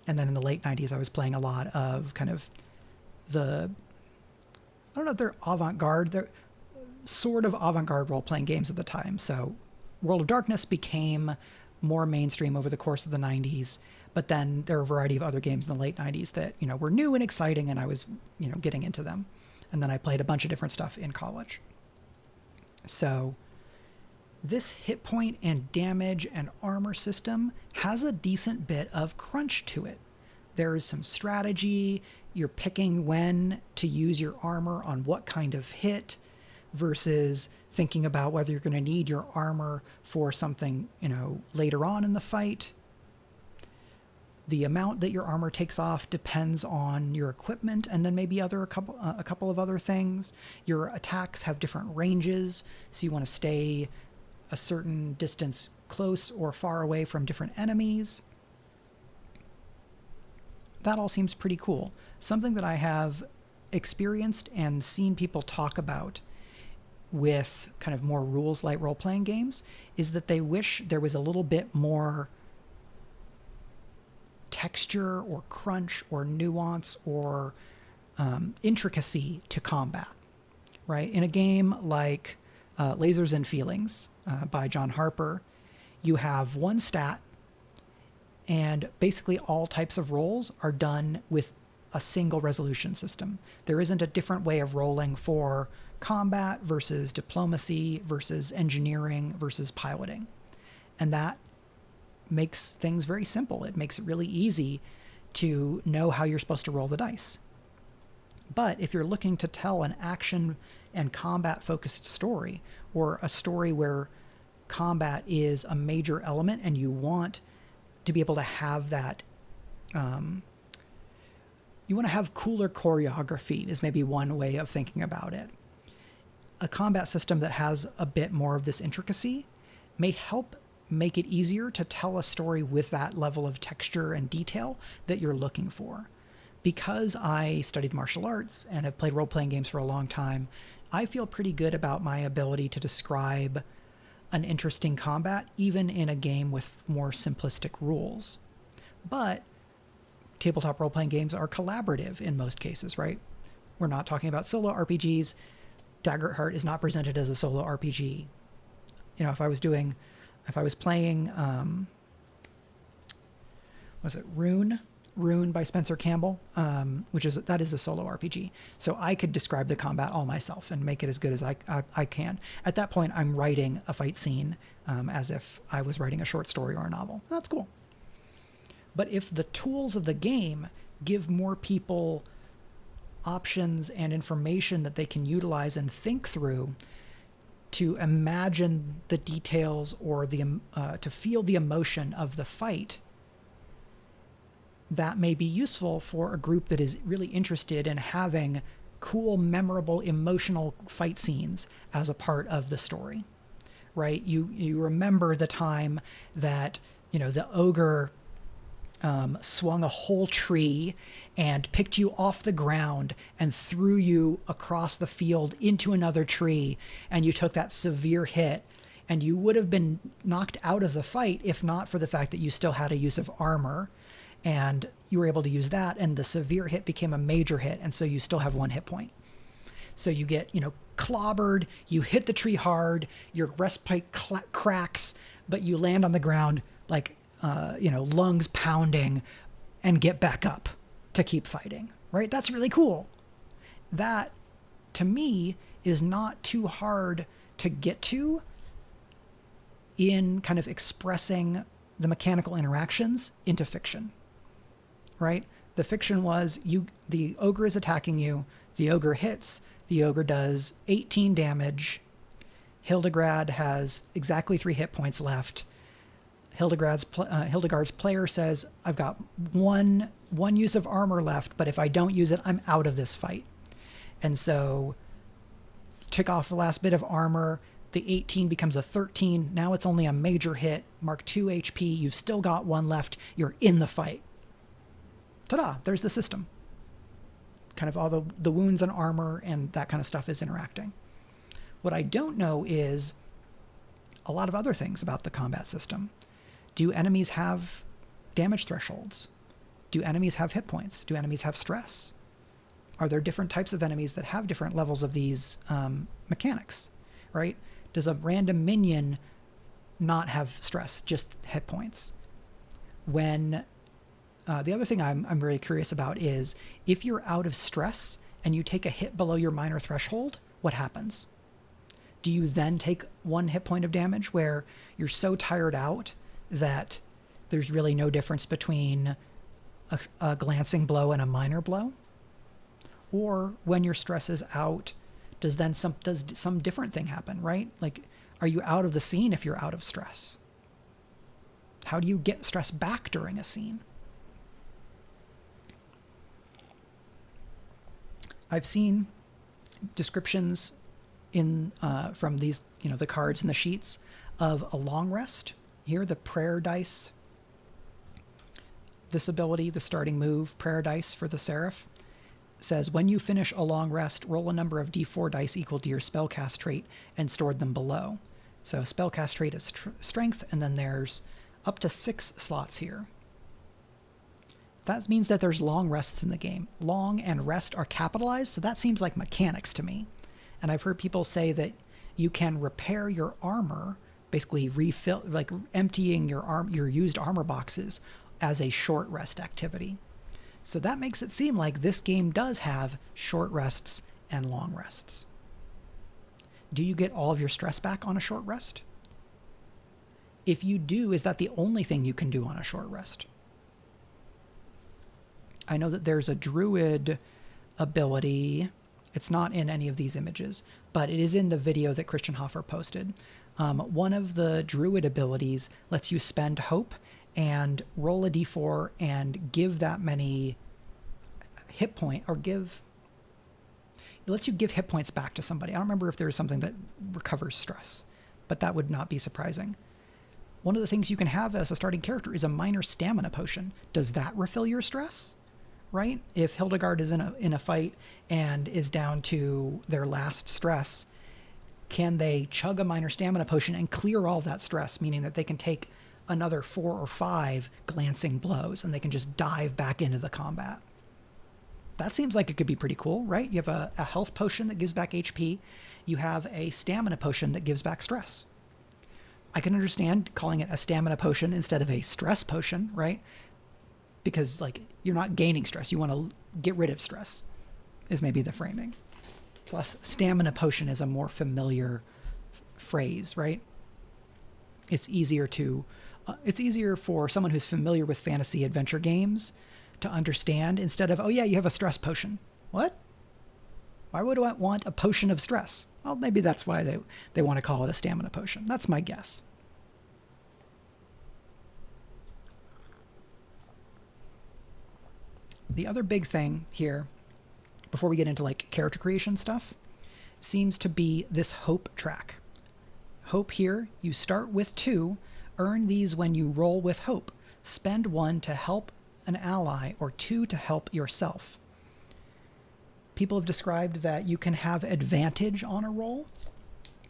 And then in the late 90s, I was playing a lot of kind of I don't know if they're avant-garde, they're sort of avant-garde role-playing games at the time. So World of Darkness became more mainstream over the course of the 90s, but then there were a variety of other games in the late 90s that, were new and exciting, and I was, getting into them. And then I played a bunch of different stuff in college. So this hit point and damage and armor system has a decent bit of crunch to it. There is some strategy. You're picking when to use your armor on what kind of hit versus thinking about whether you're going to need your armor for something, later on in the fight. The amount that your armor takes off depends on your equipment, and then maybe a couple of other things. Your attacks have different ranges, so you want to stay a certain distance close or far away from different enemies. That all seems pretty cool. Something that I have experienced and seen people talk about with kind of more rules-light role-playing games is that they wish there was a little bit more texture or crunch or nuance or intricacy to combat, right? In a game like Lasers and Feelings by John Harper, you have one stat, and basically all types of rolls are done with a single resolution system. There isn't a different way of rolling for combat versus diplomacy versus engineering versus piloting. And that makes things very simple. It makes it really easy to know how you're supposed to roll the dice. But if you're looking to tell an action and combat focused story, or a story where combat is a major element and you want to be able to have that, you want to have cooler choreography is maybe one way of thinking about it. A combat system that has a bit more of this intricacy may help make it easier to tell a story with that level of texture and detail that you're looking for. Because I studied martial arts and have played role-playing games for a long time, I feel pretty good about my ability to describe an interesting combat, even in a game with more simplistic rules. But tabletop role-playing games are collaborative in most cases, right? We're not talking about solo RPGs. Daggerheart is not presented as a solo RPG. You know, if I was playing, was it Rune by Spencer Campbell, that is a solo RPG. So I could describe the combat all myself and make it as good as I can. At that point, I'm writing a fight scene as if I was writing a short story or a novel. That's cool. But if the tools of the game give more people options and information that they can utilize and think through to imagine the details or to feel the emotion of the fight, that may be useful for a group that is really interested in having cool, memorable, emotional fight scenes as a part of the story, right? You remember the time that, the ogre swung a whole tree and picked you off the ground and threw you across the field into another tree, and you took that severe hit, and you would have been knocked out of the fight if not for the fact that you still had a use of armor, and you were able to use that, and the severe hit became a major hit, and so you still have 1 hit point. So you get, clobbered, you hit the tree hard, your breastplate cracks, but you land on the ground like, lungs pounding, and get back up to keep fighting, right? That's really cool. That, to me, is not too hard to get to in kind of expressing the mechanical interactions into fiction, right? The fiction was the ogre is attacking you, the ogre hits, the ogre does 18 damage, Hildegard has exactly 3 hit points left. Hildegard's player says, I've got one use of armor left, but if I don't use it, I'm out of this fight. And so tick off the last bit of armor, the 18 becomes a 13, now it's only a major hit, mark 2 HP, you've still got 1 left, you're in the fight. Ta-da, there's the system. Kind of all the wounds and armor and that kind of stuff is interacting. What I don't know is a lot of other things about the combat system. Do enemies have damage thresholds? Do enemies have hit points? Do enemies have stress? Are there different types of enemies that have different levels of these mechanics, right? Does a random minion not have stress, just hit points? When the other thing I'm very curious about is if you're out of stress and you take a hit below your minor threshold, what happens? Do you then take 1 hit point of damage where you're so tired out that there's really no difference between a glancing blow and a minor blow? Or when your stress is out, does some different thing happen, right? Like, are you out of the scene if you're out of stress? How do you get stress back during a scene? I've seen descriptions in from these, the cards and the sheets of a long rest. Here, the prayer dice. This ability, the starting move, prayer dice for the Seraph, says when you finish a long rest, roll a number of d4 dice equal to your spellcast trait and store them below. So spellcast trait is strength, and then there's up to 6 slots here. That means that there's long rests in the game. Long and rest are capitalized, so that seems like mechanics to me. And I've heard people say that you can repair your armor, basically refill, like emptying your used armor boxes, as a short rest activity. So that makes it seem like this game does have short rests and long rests. Do you get all of your stress back on a short rest? If you do, is that the only thing you can do on a short rest? I know that there's a druid ability. It's not in any of these images, but it is in the video that Christian Hoffer posted. One of the druid abilities lets you spend hope and roll a d4 and give that many hit point, or it lets you give hit points back to somebody. I don't remember if there is something that recovers stress, but that would not be surprising. One of the things you can have as a starting character is a minor stamina potion. Does that refill your stress? Right? If Hildegard is in a fight and is down to their last stress, can they chug a minor stamina potion and clear all that stress, meaning that they can take another 4 or 5 glancing blows and they can just dive back into the combat? That seems like it could be pretty cool, right? You have a health potion that gives back HP. You have a stamina potion that gives back stress. I can understand calling it a stamina potion instead of a stress potion, right? Because you're not gaining stress. You want to get rid of stress is maybe the framing. Plus, stamina potion is a more familiar phrase, right? It's easier for someone who's familiar with fantasy adventure games to understand, instead of, oh yeah, you have a stress potion. What? Why would I want a potion of stress? Well, maybe that's why they want to call it a stamina potion. That's my guess. The other big thing here, before we get into character creation stuff, seems to be this hope track. Hope here, you start with 2, earn these when you roll with hope. Spend 1 to help an ally or 2 to help yourself. People have described that you can have advantage on a roll,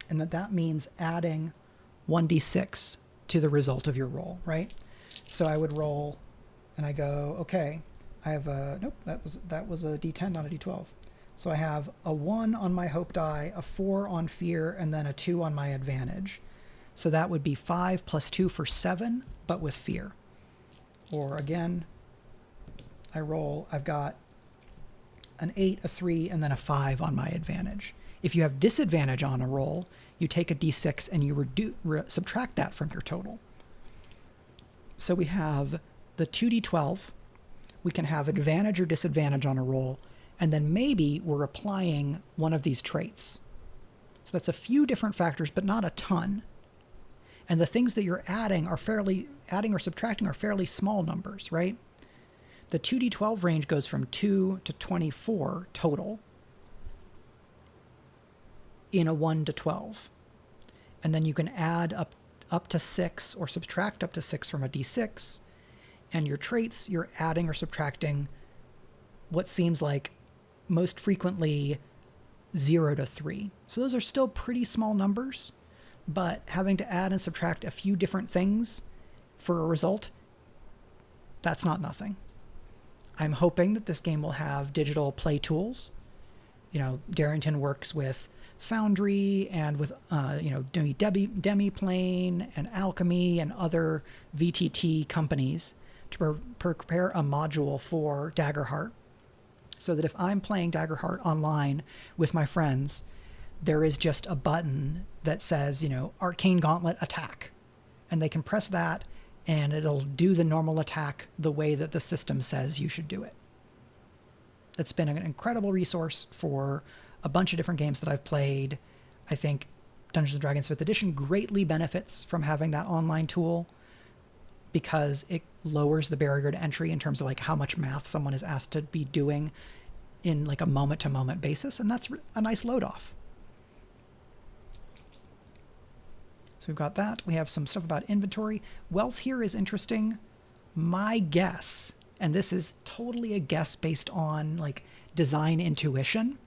and that means adding 1d6 to the result of your roll, right? So I would roll, and I go, okay, I have nope, that was a d10, not a d12. So I have a 1 on my hope die, a 4 on fear, and then a 2 on my advantage. So that would be 5 plus 2 for 7, but with fear. Or again, I roll, I've got an 8, a 3, and then a 5 on my advantage. If you have disadvantage on a roll, you take a d6 and you subtract that from your total. So we have the 2d12. We can have advantage or disadvantage on a roll, and then maybe we're applying one of these traits. So that's a few different factors, but not a ton. And the things that you're adding or subtracting are fairly small numbers, right? The 2d12 range goes from 2 to 24 total in a 1 to 12. And then you can add up to 6 or subtract up to 6 from a d6. And your traits, you're adding or subtracting what seems like most frequently 0 to 3. So those are still pretty small numbers, but having to add and subtract a few different things for a result, that's not nothing. I'm hoping that this game will have digital play tools. Darrington works with Foundry and with Demiplane and Alchemy and other VTT companies to prepare a module for Daggerheart, so that if I'm playing Daggerheart online with my friends, there is just a button that says, Arcane Gauntlet attack. And they can press that and it'll do the normal attack the way that the system says you should do it. It's been an incredible resource for a bunch of different games that I've played. I think Dungeons & Dragons 5th Edition greatly benefits from having that online tool, because it lowers the barrier to entry in terms of how much math someone is asked to be doing in like a moment-to-moment basis, and that's a nice load off. So we've got that. We have some stuff about inventory. Wealth here is interesting. My guess, and this is totally a guess based on like design intuition,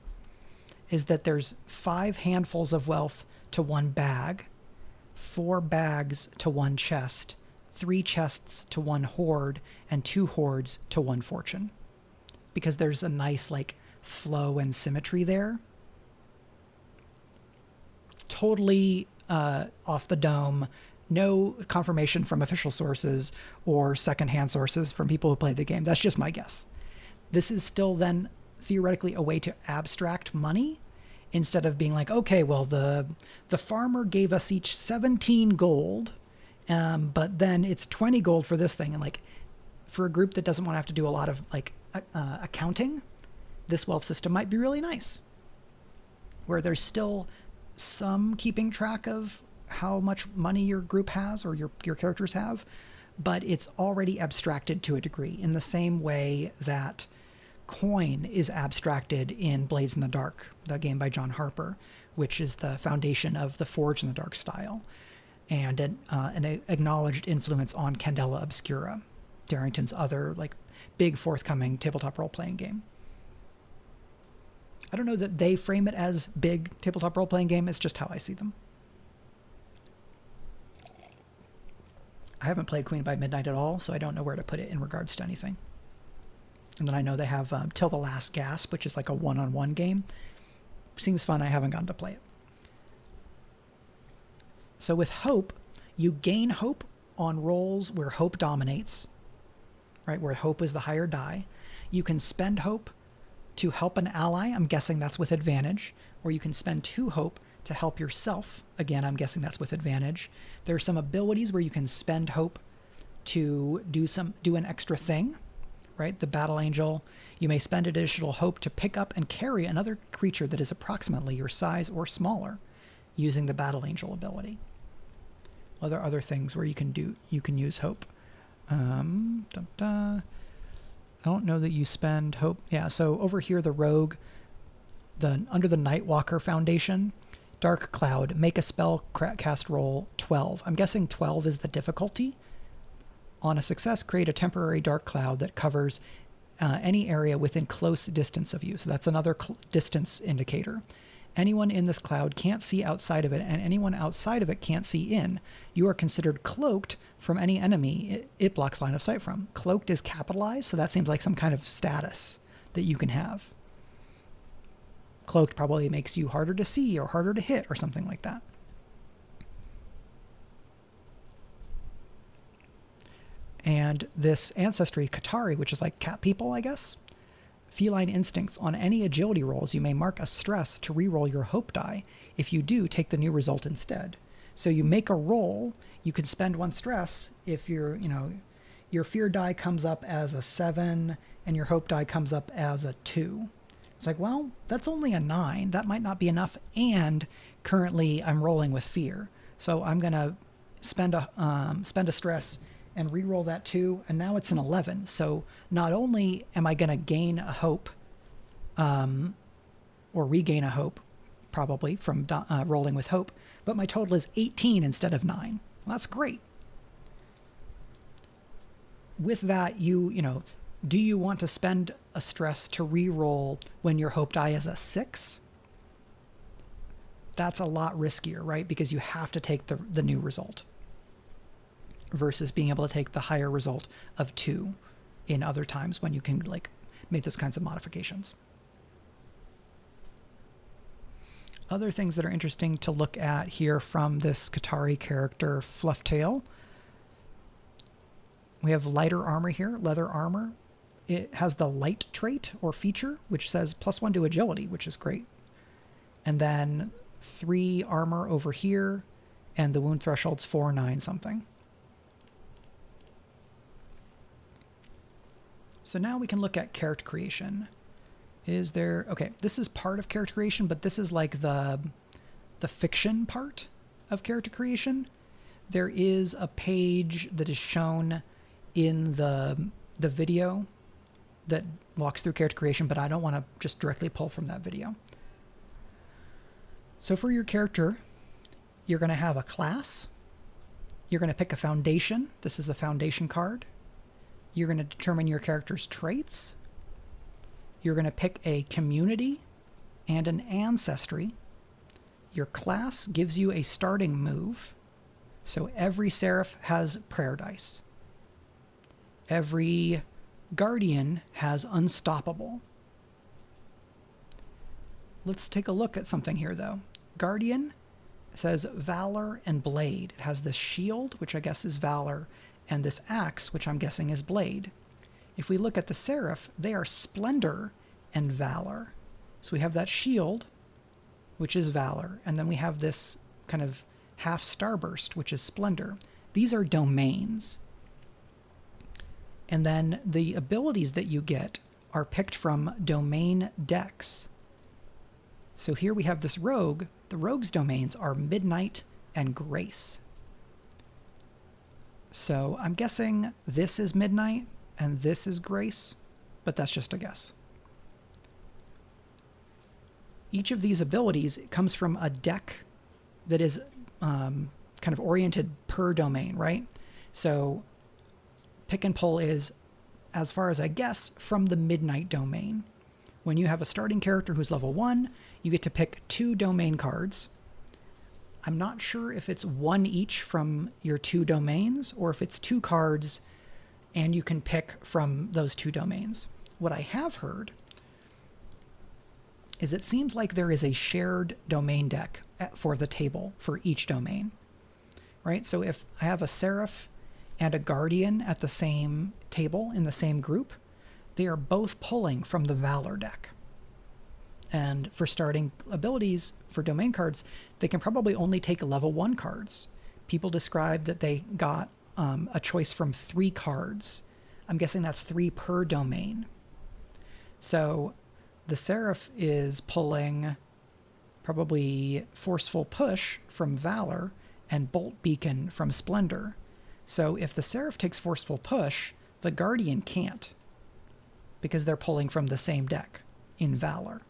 is that there's 5 handfuls of wealth to 1 bag, 4 bags to 1 chest, 3 chests to 1 hoard, and 2 hoards to 1 fortune. Because there's a nice like flow and symmetry there. Totally off the dome, no confirmation from official sources or secondhand sources from people who played the game. That's just my guess. This is still then theoretically a way to abstract money instead of being like, okay, well, the farmer gave us each 17 gold, but then it's 20 gold for this thing. And like for a group that doesn't want to have to do a lot of like accounting, this wealth system might be really nice, where there's still some keeping track of how much money your group has or your characters have, but it's already abstracted to a degree in the same way that coin is abstracted in Blades in the Dark, the game by John Harper, which is the foundation of the Forge in the Dark style, and an acknowledged influence on Candela Obscura, Darrington's other like big forthcoming tabletop role-playing game. I don't know that they frame it as big tabletop role-playing game. It's just how I see them. I haven't played Queen by Midnight at all, so I don't know where to put it in regards to anything. And then I know they have Till the Last Gasp, which is like a one-on-one game. Seems fun. I haven't gotten to play it. So with hope, you gain hope on rolls where hope dominates, right? Where hope is the higher die. You can spend hope to help an ally. I'm guessing that's with advantage. Or you can spend 2 hope to help yourself. Again, I'm guessing that's with advantage. There are some abilities where you can spend hope to do an extra thing, right? The Battle Angel, you may spend additional hope to pick up and carry another creature that is approximately your size or smaller using the Battle Angel ability. Well, there are other things where you can use hope. I don't know that you spend hope. Yeah, so over here, the Rogue, under the Nightwalker Foundation, Dark Cloud, make a spell cast roll 12. I'm guessing 12 is the difficulty. On a success, create a temporary dark cloud that covers any area within close distance of you. So that's another distance indicator. Anyone in this cloud can't see outside of it, and anyone outside of it can't see in. You are considered cloaked from any enemy it blocks line of sight from. Cloaked is capitalized, so that seems like some kind of status that you can have. Cloaked probably makes you harder to see or harder to hit or something like that. And this ancestry, Qatari, which is like cat people, I guess. Feline instincts. On any agility rolls, you may mark a stress to reroll your hope die. If you do, take the new result instead. So you make a roll, you can spend 1 stress if your fear die comes up as a 7 and your hope die comes up as a 2. It's like, well, that's only a 9. That might not be enough. And currently I'm rolling with fear. So I'm going to spend a stress and re-roll that 2, and now it's an 11. So not only am I going to gain a hope, or regain a hope, probably from rolling with hope, but my total is 18 instead of 9. Well, that's great. With that, do you want to spend a stress to re-roll when your hope die is a 6? That's a lot riskier, right? Because you have to take the new result, versus being able to take the higher result of 2 in other times when you can like make those kinds of modifications. Other things that are interesting to look at here from this Qatari character, Flufftail. We have lighter armor here, leather armor. It has the light trait or feature, which says +1 to agility, which is great. And then 3 armor over here, and the wound threshold's 4, 9 something. So now we can look at character creation. Okay, this is part of character creation, but this is like the fiction part of character creation. There is a page that is shown in the video that walks through character creation, but I don't want to just directly pull from that video. So for your character, you're going to have a class. You're going to pick a foundation. This is the foundation card. You're going to determine your character's traits. You're going to pick a community and an ancestry. Your class gives you a starting move. So every seraph has prayer dice. Every guardian has unstoppable. Let's take a look at something here, though. Guardian says Valor and Blade. It has this shield, which I guess is Valor, and this axe, which I'm guessing is Blade. If we look at the Seraph, they are Splendor and Valor. So we have that shield, which is Valor, and then we have this kind of half starburst, which is Splendor. These are domains. And then the abilities that you get are picked from domain decks. So here we have this rogue. The rogue's domains are Midnight and Grace. So I'm guessing this is Midnight and this is Grace, but that's just a guess. Each of these abilities comes from a deck that is kind of oriented per domain, right? So pick and pull is, as far as I guess, from the Midnight domain. When you have a starting character who's level 1, you get to pick 2 domain cards. I'm not sure if it's 1 each from your 2 domains or if it's 2 cards and you can pick from those 2 domains. What I have heard is it seems like there is a shared domain deck for the table for each domain, right? So if I have a Seraph and a Guardian at the same table in the same group, they are both pulling from the Valor deck. And for starting abilities for domain cards, they can probably only take level 1 cards. People describe that they got a choice from 3 cards. I'm guessing that's 3 per domain. So the Seraph is pulling probably Forceful Push from Valor and Bolt Beacon from Splendor. So if the Seraph takes Forceful Push, the Guardian can't, because they're pulling from the same deck in Valor.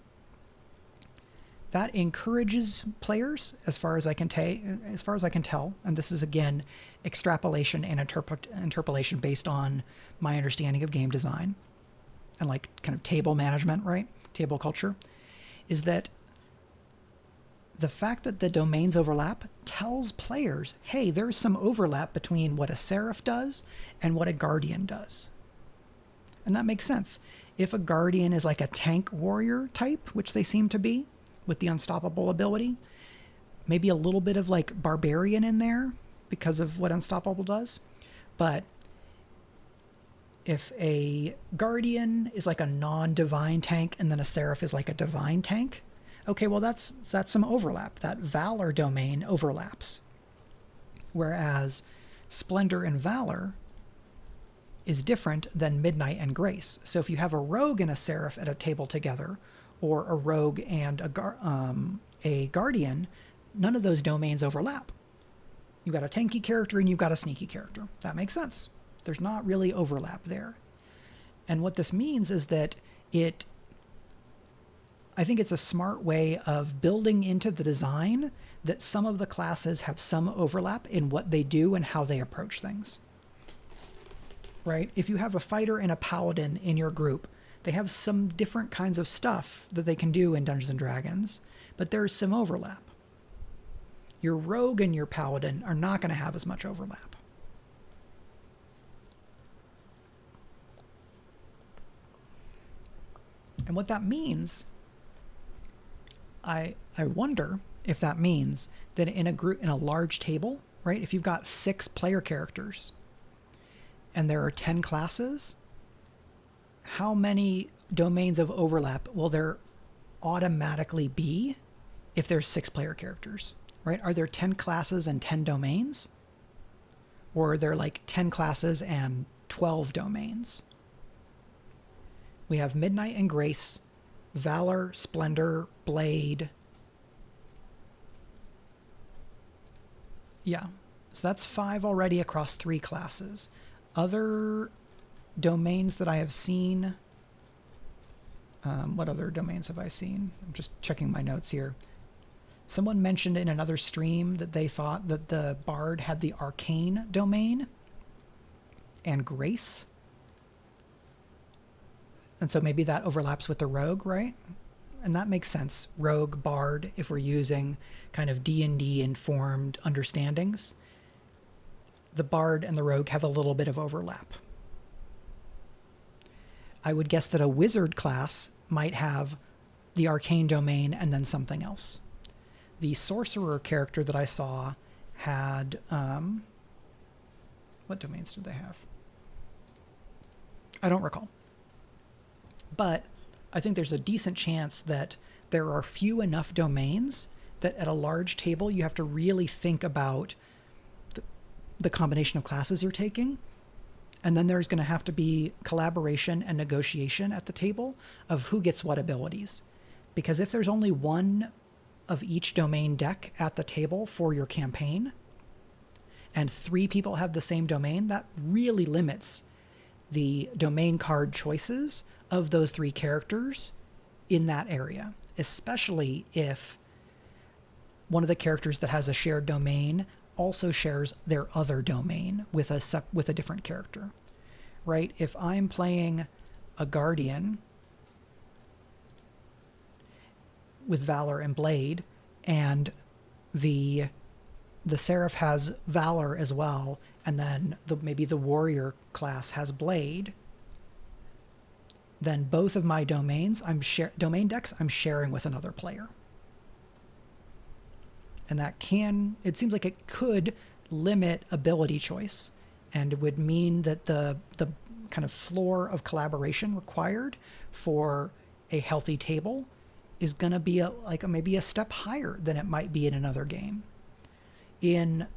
That encourages players, as far as I can tell, and this is again extrapolation and interpolation based on my understanding of game design and like kind of table management, right? Table culture, is that the fact that the domains overlap tells players, hey, there's some overlap between what a Seraph does and what a Guardian does. And that makes sense. If a Guardian is like a tank warrior type, which they seem to be with the unstoppable ability, maybe a little bit of like barbarian in there because of what unstoppable does. But if a Guardian is like a non-divine tank and then a Seraph is like a divine tank, okay, well that's some overlap. That Valor domain overlaps. Whereas Splendor and Valor is different than Midnight and Grace. So if you have a rogue and a Seraph at a table together, or a rogue and a Guardian, none of those domains overlap. You've got a tanky character and you've got a sneaky character. That makes sense. There's not really overlap there. And what this means is that I think it's a smart way of building into the design that some of the classes have some overlap in what they do and how they approach things. Right? If you have a fighter and a paladin in your group, they have some different kinds of stuff that they can do in Dungeons & Dragons, but there's some overlap. Your rogue and your paladin are not going to have as much overlap. And what that means, I wonder if that means that in a group, in a large table, right, if you've got 6 player characters and there are 10 classes, how many domains of overlap will there automatically be if there's 6 player characters, right? Are there 10 classes and 10 domains? Or are there like 10 classes and 12 domains? We have Midnight and Grace, Valor, Splendor, Blade. Yeah, so that's 5 already across 3 classes. Other domains that I have seen What other domains have I seen? I'm just checking my notes here. Someone mentioned in another stream that they thought that the Bard had the Arcane domain and Grace. And so maybe that overlaps with the Rogue, right? And that makes sense. Rogue, Bard, if we're using kind of D&D informed understandings, the Bard and the Rogue have a little bit of overlap. I would guess that a Wizard class might have the Arcane domain and then something else. The Sorcerer character that I saw had... what domains did they have? I don't recall. But I think there's a decent chance that there are few enough domains that at a large table you have to really think about the combination of classes you're taking. And then there's going to have to be collaboration and negotiation at the table of who gets what abilities. Because if there's only one of each domain deck at the table for your campaign, and 3 people have the same domain, that really limits the domain card choices of those 3 characters in that area, especially if one of the characters that has a shared domain also shares their other domain with a different character, right? If I'm playing a Guardian with Valor and Blade, and the Seraph has Valor as well, and then maybe the Warrior class has Blade, then both of my domains, domain decks, I'm sharing with another player. And it seems like it could limit ability choice, and would mean that the kind of floor of collaboration required for a healthy table is going to be maybe a step higher than it might be in another game. In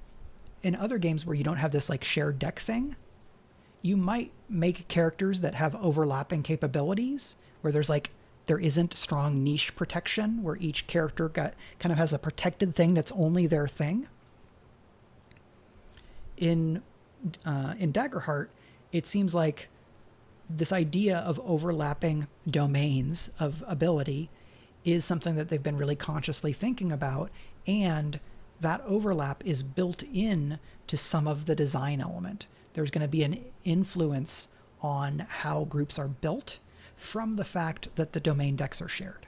other games where you don't have this like shared deck thing, you might make characters that have overlapping capabilities where there isn't strong niche protection, where each character kind of has a protected thing that's only their thing. In Daggerheart, it seems like this idea of overlapping domains of ability is something that they've been really consciously thinking about, and that overlap is built in to some of the design element. There's going to be an influence on how groups are built from the fact that the domain decks are shared.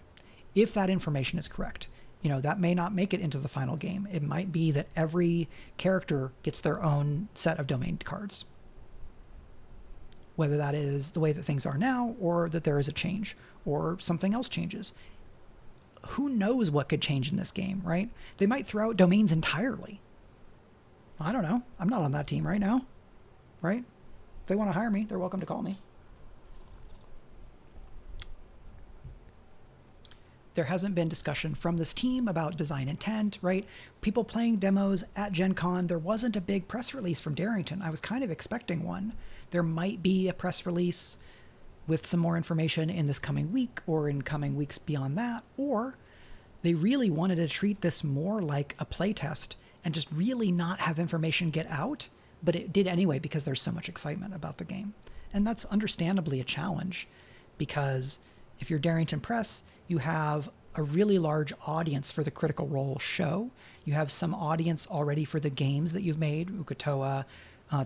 If that information is correct, that may not make it into the final game. It might be that every character gets their own set of domain cards. Whether that is the way that things are now, or that there is a change, or something else changes. Who knows what could change in this game, right? They might throw out domains entirely. I don't know. I'm not on that team right now, right? If they want to hire me, they're welcome to call me. There hasn't been discussion from this team about design intent, right? People playing demos at Gen Con, there wasn't a big press release from Darrington. I was kind of expecting one. There might be a press release with some more information in this coming week or in coming weeks beyond that, or they really wanted to treat this more like a playtest and just really not have information get out, but it did anyway because there's so much excitement about the game. And that's understandably a challenge, because if you're Darrington Press, you have a really large audience for the Critical Role show. You have some audience already for the games that you've made, Ukatoa,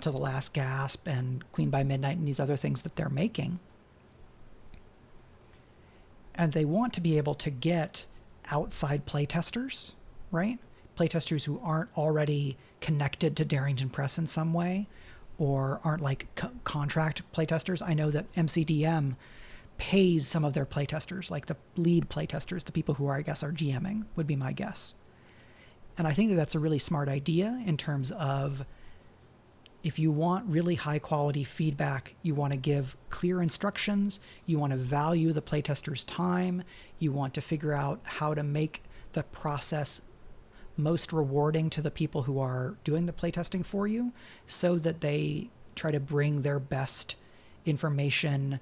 To the Last Gasp, and Queen by Midnight, and these other things that they're making. And they want to be able to get outside playtesters, right? Playtesters who aren't already connected to Darrington Press in some way, or aren't like contract playtesters. I know that MCDM pays some of their playtesters, like the lead playtesters, the people who are GMing, would be my guess. And I think that that's a really smart idea in terms of, if you want really high quality feedback, you want to give clear instructions, you want to value the playtester's time, you want to figure out how to make the process most rewarding to the people who are doing the playtesting for you, so that they try to bring their best information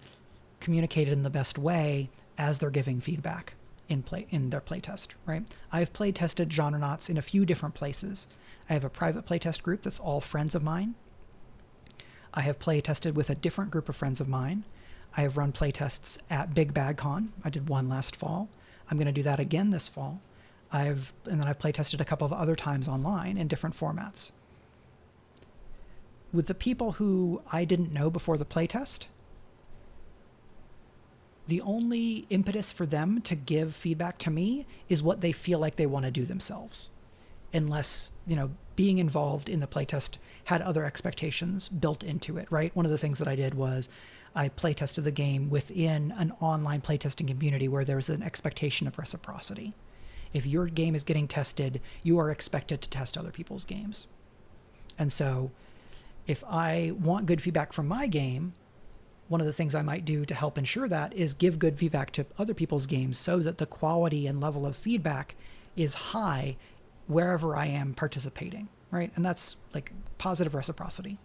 communicated in the best way as they're giving feedback in their playtest, right? I've playtested Genrenauts in a few different places. I have a private playtest group that's all friends of mine. I have playtested with a different group of friends of mine. I have run playtests at Big Bad Con. I did one last fall. I'm going to do that again this fall. And then I've playtested a couple of other times online in different formats. With the people who I didn't know before the playtest, the only impetus for them to give feedback to me is what they feel like they want to do themselves. Unless, being involved in the playtest had other expectations built into it, right? One of the things that I did was I playtested the game within an online playtesting community where there was an expectation of reciprocity. If your game is getting tested, you are expected to test other people's games. And so if I want good feedback from my game, one of the things I might do to help ensure that is give good feedback to other people's games so that the quality and level of feedback is high wherever I am participating, right? And that's like positive reciprocity.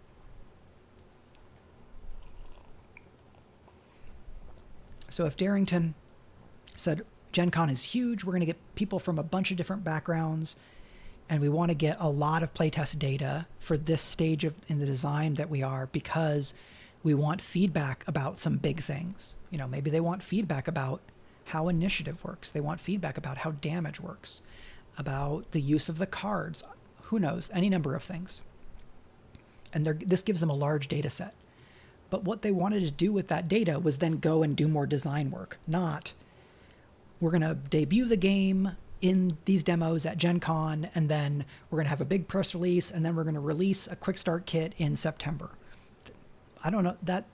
So if Darrington said, Gen Con is huge, we're going to get people from a bunch of different backgrounds, and we want to get a lot of playtest data for this stage in the design that we are, because we want feedback about some big things. Maybe they want feedback about how initiative works. They want feedback about how damage works, about the use of the cards. Who knows? Any number of things. And this gives them a large data set. But what they wanted to do with that data was then go and do more design work, not we're going to debut the game in these demos at Gen Con, and then we're going to have a big press release, and then we're going to release a quick start kit in September. I don't know, that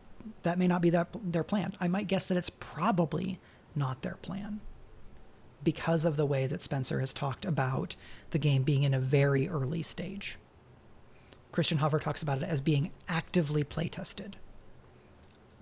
may not be their plan. I might guess that it's probably not their plan because of the way that Spenser has talked about the game being in a very early stage. Christian Hover talks about it as being actively playtested.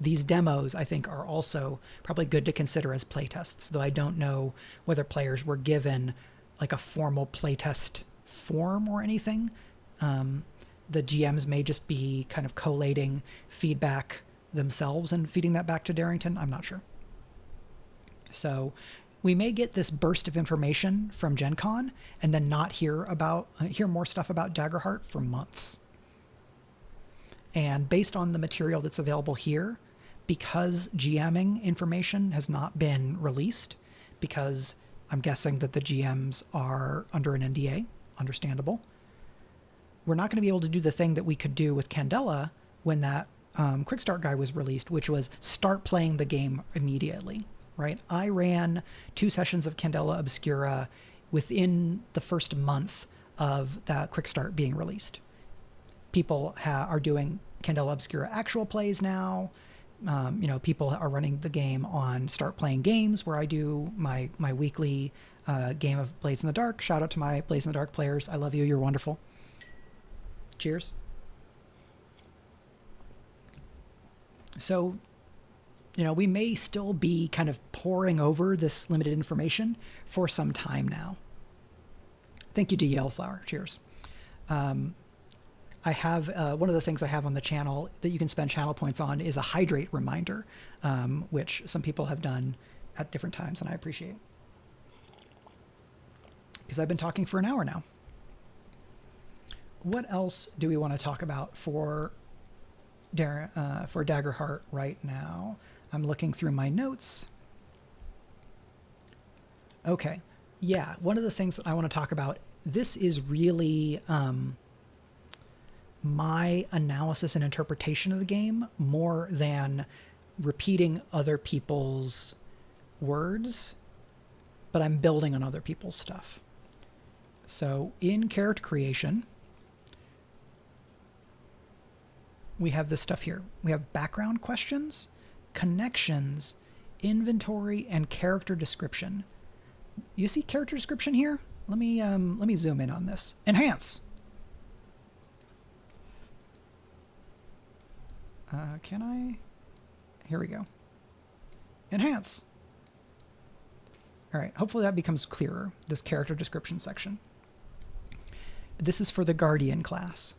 These demos, I think, are also probably good to consider as playtests, though I don't know whether players were given like a formal playtest form or anything. The GMs may just be kind of collating feedback themselves and feeding that back to Darrington. I'm not sure. So we may get this burst of information from Gen Con and then not hear more stuff about Daggerheart for months. And based on the material that's available here, because GMing information has not been released, because I'm guessing that the GMs are under an NDA, understandable, we're not going to be able to do the thing that we could do with Candela when that Quick Start guide was released, which was start playing the game immediately, right? I ran 2 sessions of Candela Obscura within the first month of that Quick Start being released. People are doing Candela Obscura actual plays now. People are running the game on Start Playing Games, where I do my weekly game of Blades in the Dark. Shout out to my Blades in the Dark players. I love you. You're wonderful. Cheers. So, we may still be kind of poring over this limited information for some time now. Thank you to Yellowflower. Cheers. I have one of the things I have on the channel that you can spend channel points on is a hydrate reminder, which some people have done at different times, and I appreciate. Because I've been talking for an hour now. What else do we want to talk about for Daggerheart right now? I'm looking through my notes. Okay. Yeah, one of the things that I want to talk about, this is really my analysis and interpretation of the game more than repeating other people's words, but I'm building on other people's stuff. So in character creation, we have this stuff here. We have background questions, connections, inventory, and character description. You see character description here? Let me zoom in on this. Enhance. Can I? Here we go. Enhance. All right. Hopefully that becomes clearer, this character description section. This is for the Guardian class.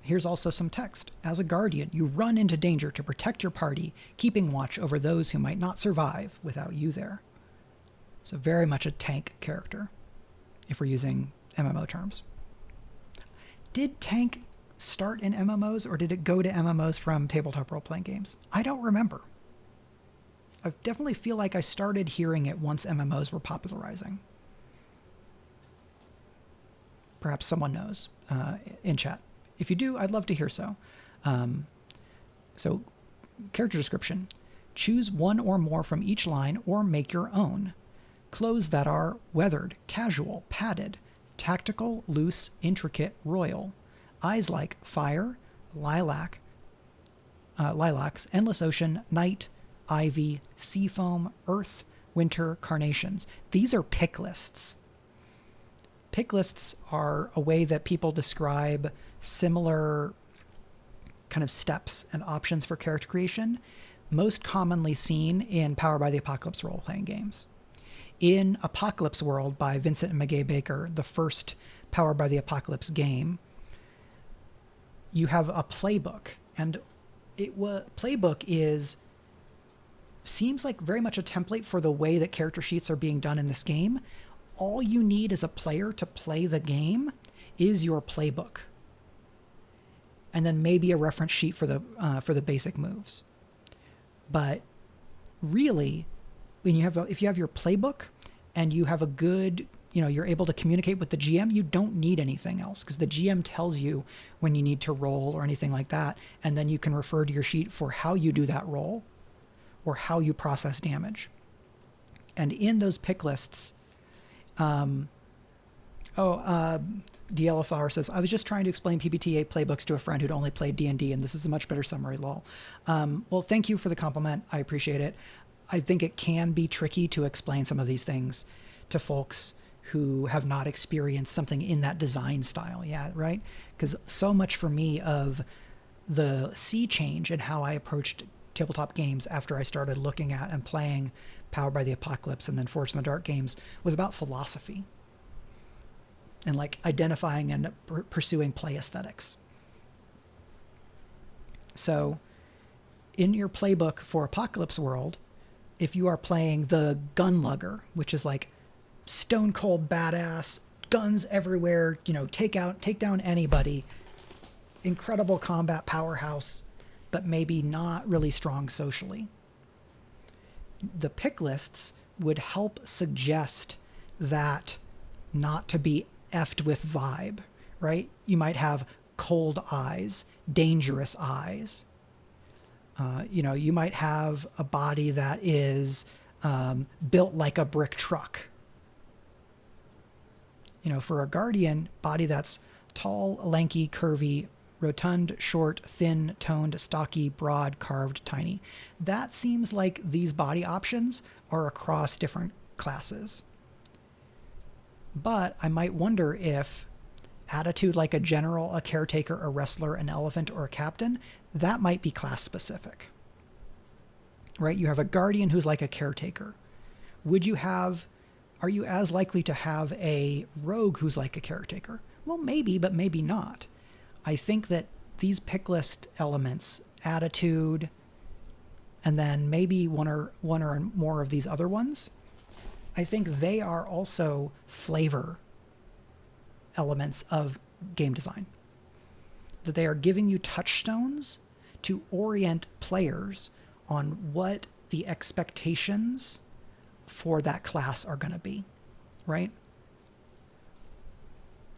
Here's also some text. As a Guardian, you run into danger to protect your party, keeping watch over those who might not survive without you there. So very much a tank character, if we're using MMO terms. Did tank start in MMOs, or did it go to MMOs from tabletop role-playing games? I don't remember. I definitely feel like I started hearing it once MMOs were popularizing. Perhaps someone knows in chat. If you do, I'd love to hear so. So, character description. Choose one or more from each line or make your own. Clothes that are weathered, casual, padded, tactical, loose, intricate, royal. Eyes like fire, lilacs, endless ocean, night, ivy, seafoam, earth, winter, carnations. These are pick lists. Pick lists are a way that people describe similar kind of steps and options for character creation, most commonly seen in Powered by the Apocalypse role-playing games. In Apocalypse World by Vincent and Mackay Baker, the first Powered by the Apocalypse game, you have a playbook, and playbook seems like very much a template for the way that character sheets are being done in this game. All you need as a player to play the game is your playbook, and then maybe a reference sheet for the basic moves. But really, if you have your playbook and you have a good, you're able to communicate with the GM, you don't need anything else, because the GM tells you when you need to roll or anything like that, and then you can refer to your sheet for how you do that roll or how you process damage. And in those pick lists, DL Flower says, I was just trying to explain PBTA playbooks to a friend who'd only played D&D, and this is a much better summary, lol. Well, thank you for the compliment. I appreciate it. I think it can be tricky to explain some of these things to folks who have not experienced something in that design style. Yeah, right? Because so much for me of the sea change in how I approached tabletop games after I started looking at and playing Powered by the Apocalypse and then Forged in the Dark games was about philosophy and like identifying and pursuing play aesthetics. So in your playbook for Apocalypse World, if you are playing the Gunlugger, which is like stone cold badass, guns everywhere, take down anybody, incredible combat powerhouse, but maybe not really strong socially, the pick lists would help suggest that not to be effed with vibe, right? You might have cold eyes, dangerous eyes. You might have a body that is built like a brick truck. For a guardian, body that's tall, lanky, curvy, rotund, short, thin, toned, stocky, broad, carved, tiny. That seems like these body options are across different classes. But I might wonder if attitude like a general, a caretaker, a wrestler, an elephant, or a captain, that might be class specific. Right? You have a guardian who's like a caretaker. Are you as likely to have a rogue who's like a caretaker? Well, maybe, but maybe not. I think that these pick list elements, attitude, and then maybe one or more of these other ones, I think they are also flavor elements of game design. That they are giving you touchstones to orient players on what the expectations for that class are going to be, right?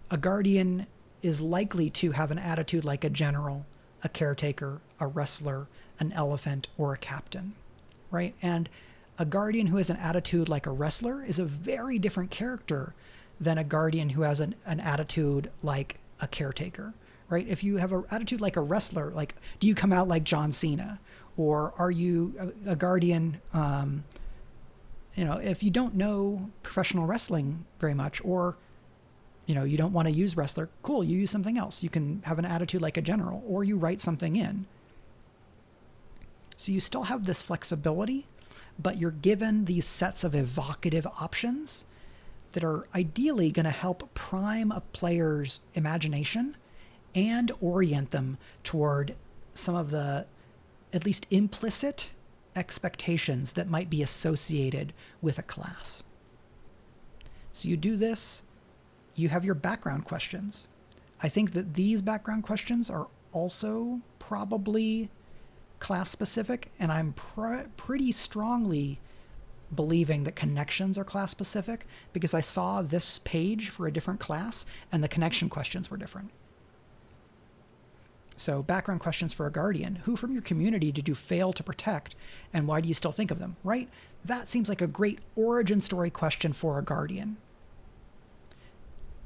A guardian is likely to have an attitude like a general, a caretaker, a wrestler, an elephant, or a captain, right? And a guardian who has an attitude like a wrestler is a very different character than a guardian who has an attitude like a caretaker, right? If you have an attitude like a wrestler, like, do you come out like John Cena? Or are you a guardian, if you don't know professional wrestling very much, or you don't want to use wrestler, cool, you use something else. You can have an attitude like a general, or you write something in. So you still have this flexibility, but you're given these sets of evocative options that are ideally going to help prime a player's imagination and orient them toward some of the at least implicit expectations that might be associated with a class. So you do this, you have your background questions. I think that these background questions are also probably class specific, and I'm pretty strongly believing that connections are class specific because I saw this page for a different class and the connection questions were different. So background questions for a guardian. Who from your community did you fail to protect and why do you still think of them, right? That seems like a great origin story question for a guardian.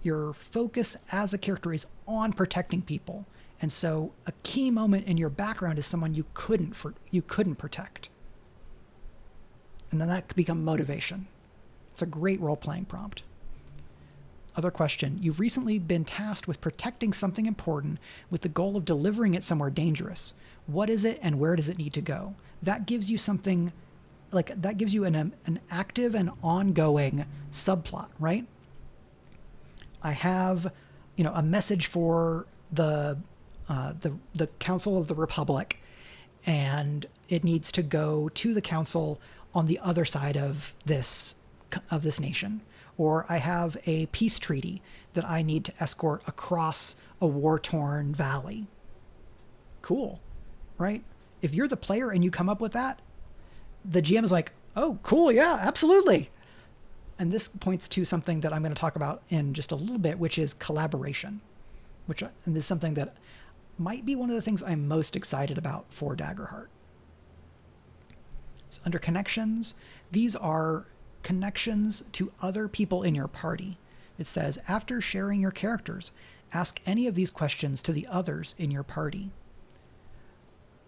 Your focus as a character is on protecting people. And so a key moment in your background is someone you couldn't protect. And then that could become motivation. It's a great role-playing prompt. Other question. You've recently been tasked with protecting something important with the goal of delivering it somewhere dangerous. What is it and where does it need to go? That gives you something, like, that gives you an active and ongoing subplot, right? I have, a message for the Council of the Republic, and it needs to go to the council on the other side of this nation. Or I have a peace treaty that I need to escort across a war-torn valley. Cool, right? If you're the player and you come up with that, the GM is like, oh, cool, yeah, absolutely. And this points to something that I'm going to talk about in just a little bit, which is collaboration. And this is something that might be one of the things I'm most excited about for Daggerheart. So under connections, these are connections to other people in your party. It says, after sharing your characters, ask any of these questions to the others in your party.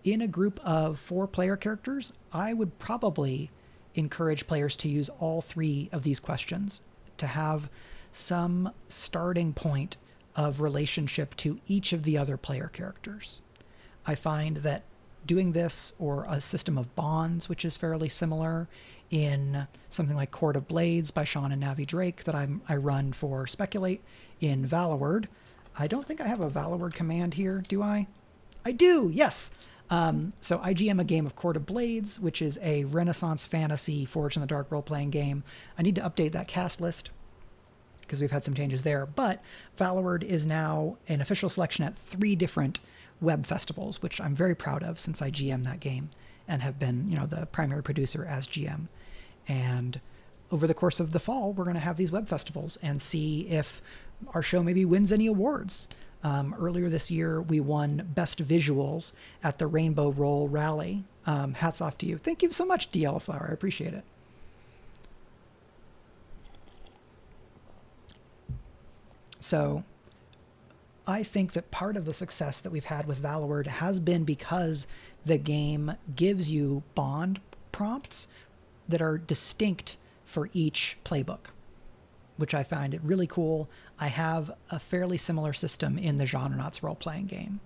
In a group of 4 player characters, I would probably encourage players to use all 3 of these questions to have some starting point of relationship to each of the other player characters. I find that doing this, or a system of bonds, which is fairly similar in something like Court of Blades by Sean and Navi Drake that I run for Speculate in Valaword. I don't think I have a Valaword command here, do I? I do, yes! So I GM a game of Court of Blades, which is a Renaissance fantasy Forged in the Dark role-playing game. I need to update that cast list because we've had some changes there. But Valaword is now an official selection at 3 different web festivals, which I'm very proud of since I GM that game and have been, the primary producer as GM. And over the course of the fall, we're going to have these web festivals and see if our show maybe wins any awards. Earlier this year, we won Best Visuals at the Rainbow Roll Rally. Hats off to you. Thank you so much, DL Flower. I appreciate it. So I think that part of the success that we've had with Valaword has been because the game gives you bond prompts that are distinct for each playbook, which I find it really cool. I have a fairly similar system in the Genrenauts role-playing game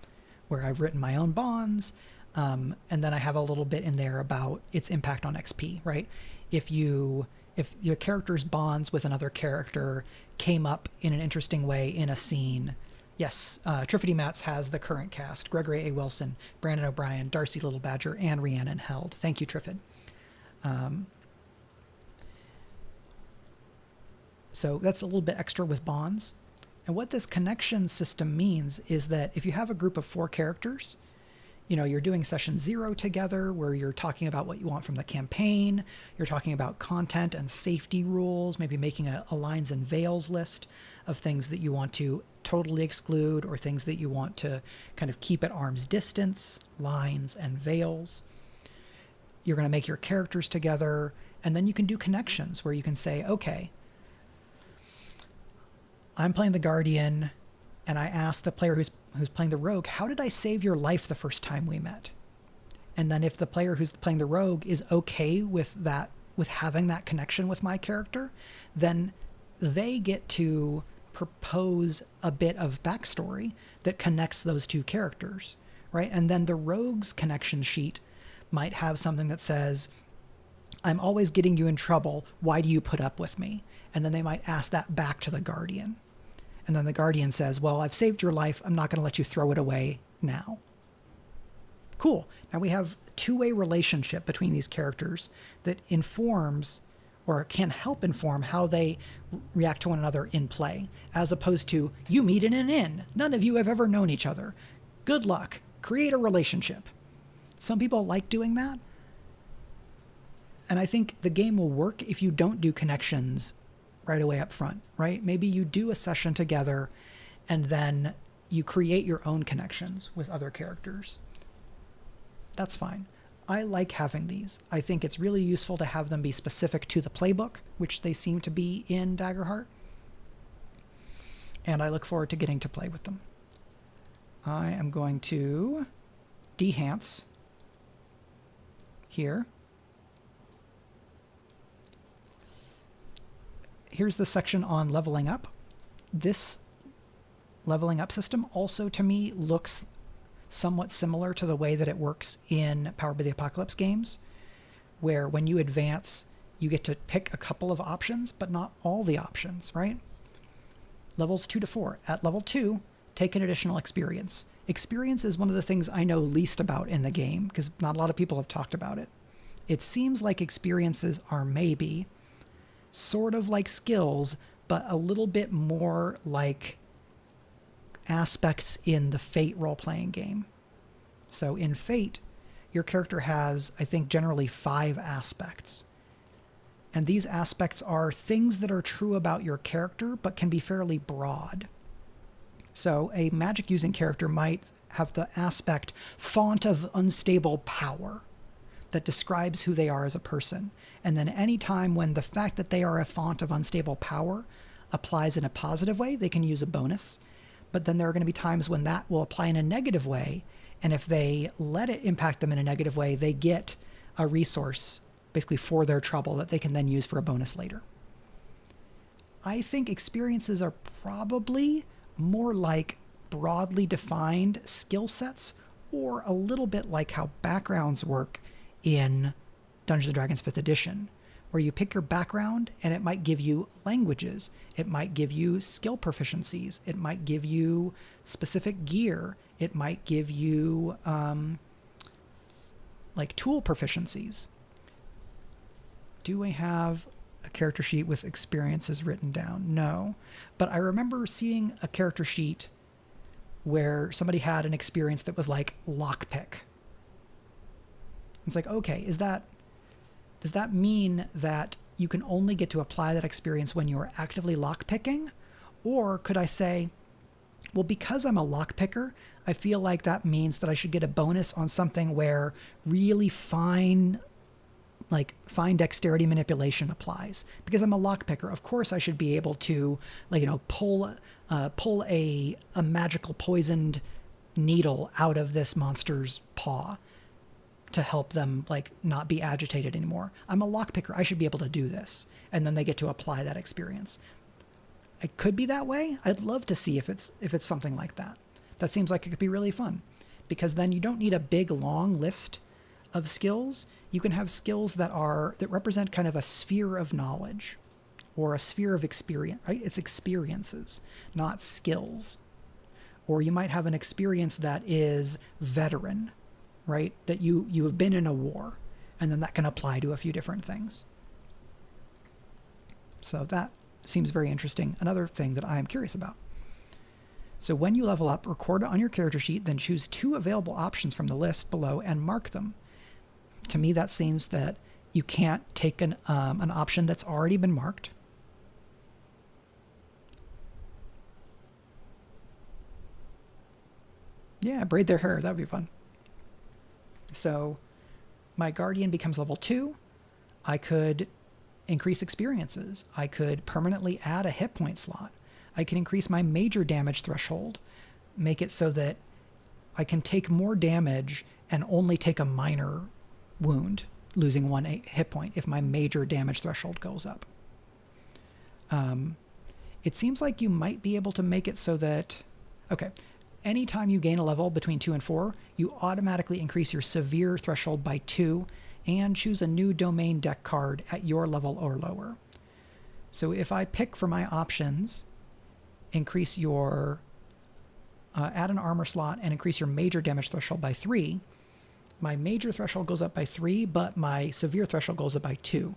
where I've written my own bonds, and then I have a little bit in there about its impact on XP, right? If your character's bonds with another character came up in an interesting way in a scene. Yes, Triffity Mats has the current cast: Gregory A. Wilson, Brandon O'Brien, Darcy Little Badger, and Rhiannon Held. Thank you, Triffid. So that's a little bit extra with bonds. And what this connection system means is that if you have a group of 4 characters, you're doing session 0 together where you're talking about what you want from the campaign, you're talking about content and safety rules, maybe making a lines and veils list of things that you want to totally exclude or things that you want to kind of keep at arm's distance, lines and veils. You're going to make your characters together, and then you can do connections where you can say, okay, I'm playing the Guardian, and I ask the player who's playing the Rogue, how did I save your life the first time we met? And then if the player who's playing the Rogue is okay with that, with having that connection with my character, then they get to propose a bit of backstory that connects those 2 characters, right? And then the Rogue's connection sheet might have something that says, I'm always getting you in trouble. Why do you put up with me? And then they might ask that back to the Guardian. And then the Guardian says, well, I've saved your life. I'm not going to let you throw it away now. Cool. Now we have a 2-way relationship between these characters that informs or can help inform how they react to one another in play, as opposed to, you meet in an inn. None of you have ever known each other. Good luck. Create a relationship. Some people like doing that. And I think the game will work if you don't do connections right away up front, right? Maybe you do a session together and then you create your own connections with other characters. That's fine. I like having these. I think it's really useful to have them be specific to the playbook, which they seem to be in Daggerheart. And I look forward to getting to play with them. I am going to dehance here. Here's the section on leveling up. This leveling up system also to me looks somewhat similar to the way that it works in Powered by the Apocalypse games, where when you advance, you get to pick a couple of options, but not all the options, right? Levels 2 to 4. At level 2, take an additional experience. Experience is one of the things I know least about in the game, because not a lot of people have talked about it. It seems like experiences are maybe sort of like skills, but a little bit more like aspects in the Fate role-playing game. So in Fate, your character has, I think, generally 5 aspects. And these aspects are things that are true about your character, but can be fairly broad. So a magic-using character might have the aspect font of unstable power that describes who they are as a person. And then any time when the fact that they are a font of unstable power applies in a positive way, they can use a bonus. But then there are going to be times when that will apply in a negative way, and if they let it impact them in a negative way, they get a resource basically for their trouble that they can then use for a bonus later. I think experiences are probably more like broadly defined skill sets, or a little bit like how backgrounds work in Dungeons & Dragons 5th edition, where you pick your background and it might give you languages, it might give you skill proficiencies, it might give you specific gear, it might give you like tool proficiencies. Do I have a character sheet with experiences written down? No. But I remember seeing a character sheet where somebody had an experience that was like lockpick. It's like, okay, does that mean that you can only get to apply that experience when you are actively lockpicking? Or could I say, well, because I'm a lockpicker, I feel like that means that I should get a bonus on something where really fine dexterity manipulation applies. Because I'm a lockpicker, of course I should be able to, pull a magical poisoned needle out of this monster's paw to help them not be agitated anymore. I'm a lockpicker. I should be able to do this. And then they get to apply that experience. It could be that way. I'd love to see if it's something like that. That seems like it could be really fun, because then you don't need a big long list of skills. You can have skills that represent kind of a sphere of knowledge or a sphere of experience, right? It's experiences, not skills. Or you might have an experience that is veteran, right? That you have been in a war, and then that can apply to a few different things. So that seems very interesting. Another thing that I am curious about. So when you level up, record it on your character sheet, then choose 2 available options from the list below and mark them. To me, that seems that you can't take an option that's already been marked. Yeah, braid their hair. That would be fun. So my Guardian becomes level 2. I could increase experiences. I could permanently add a hit point slot. I can increase my major damage threshold, make it so that I can take more damage and only take a minor wound, losing 1 hit point if my major damage threshold goes up. It seems like you might be able to make it so that, anytime you gain a level between 2 and 4, you automatically increase your severe threshold by 2 and choose a new domain deck card at your level or lower. So if I pick for my options, increase your, add an armor slot and increase your major damage threshold by 3, my major threshold goes up by 3, but my severe threshold goes up by 2.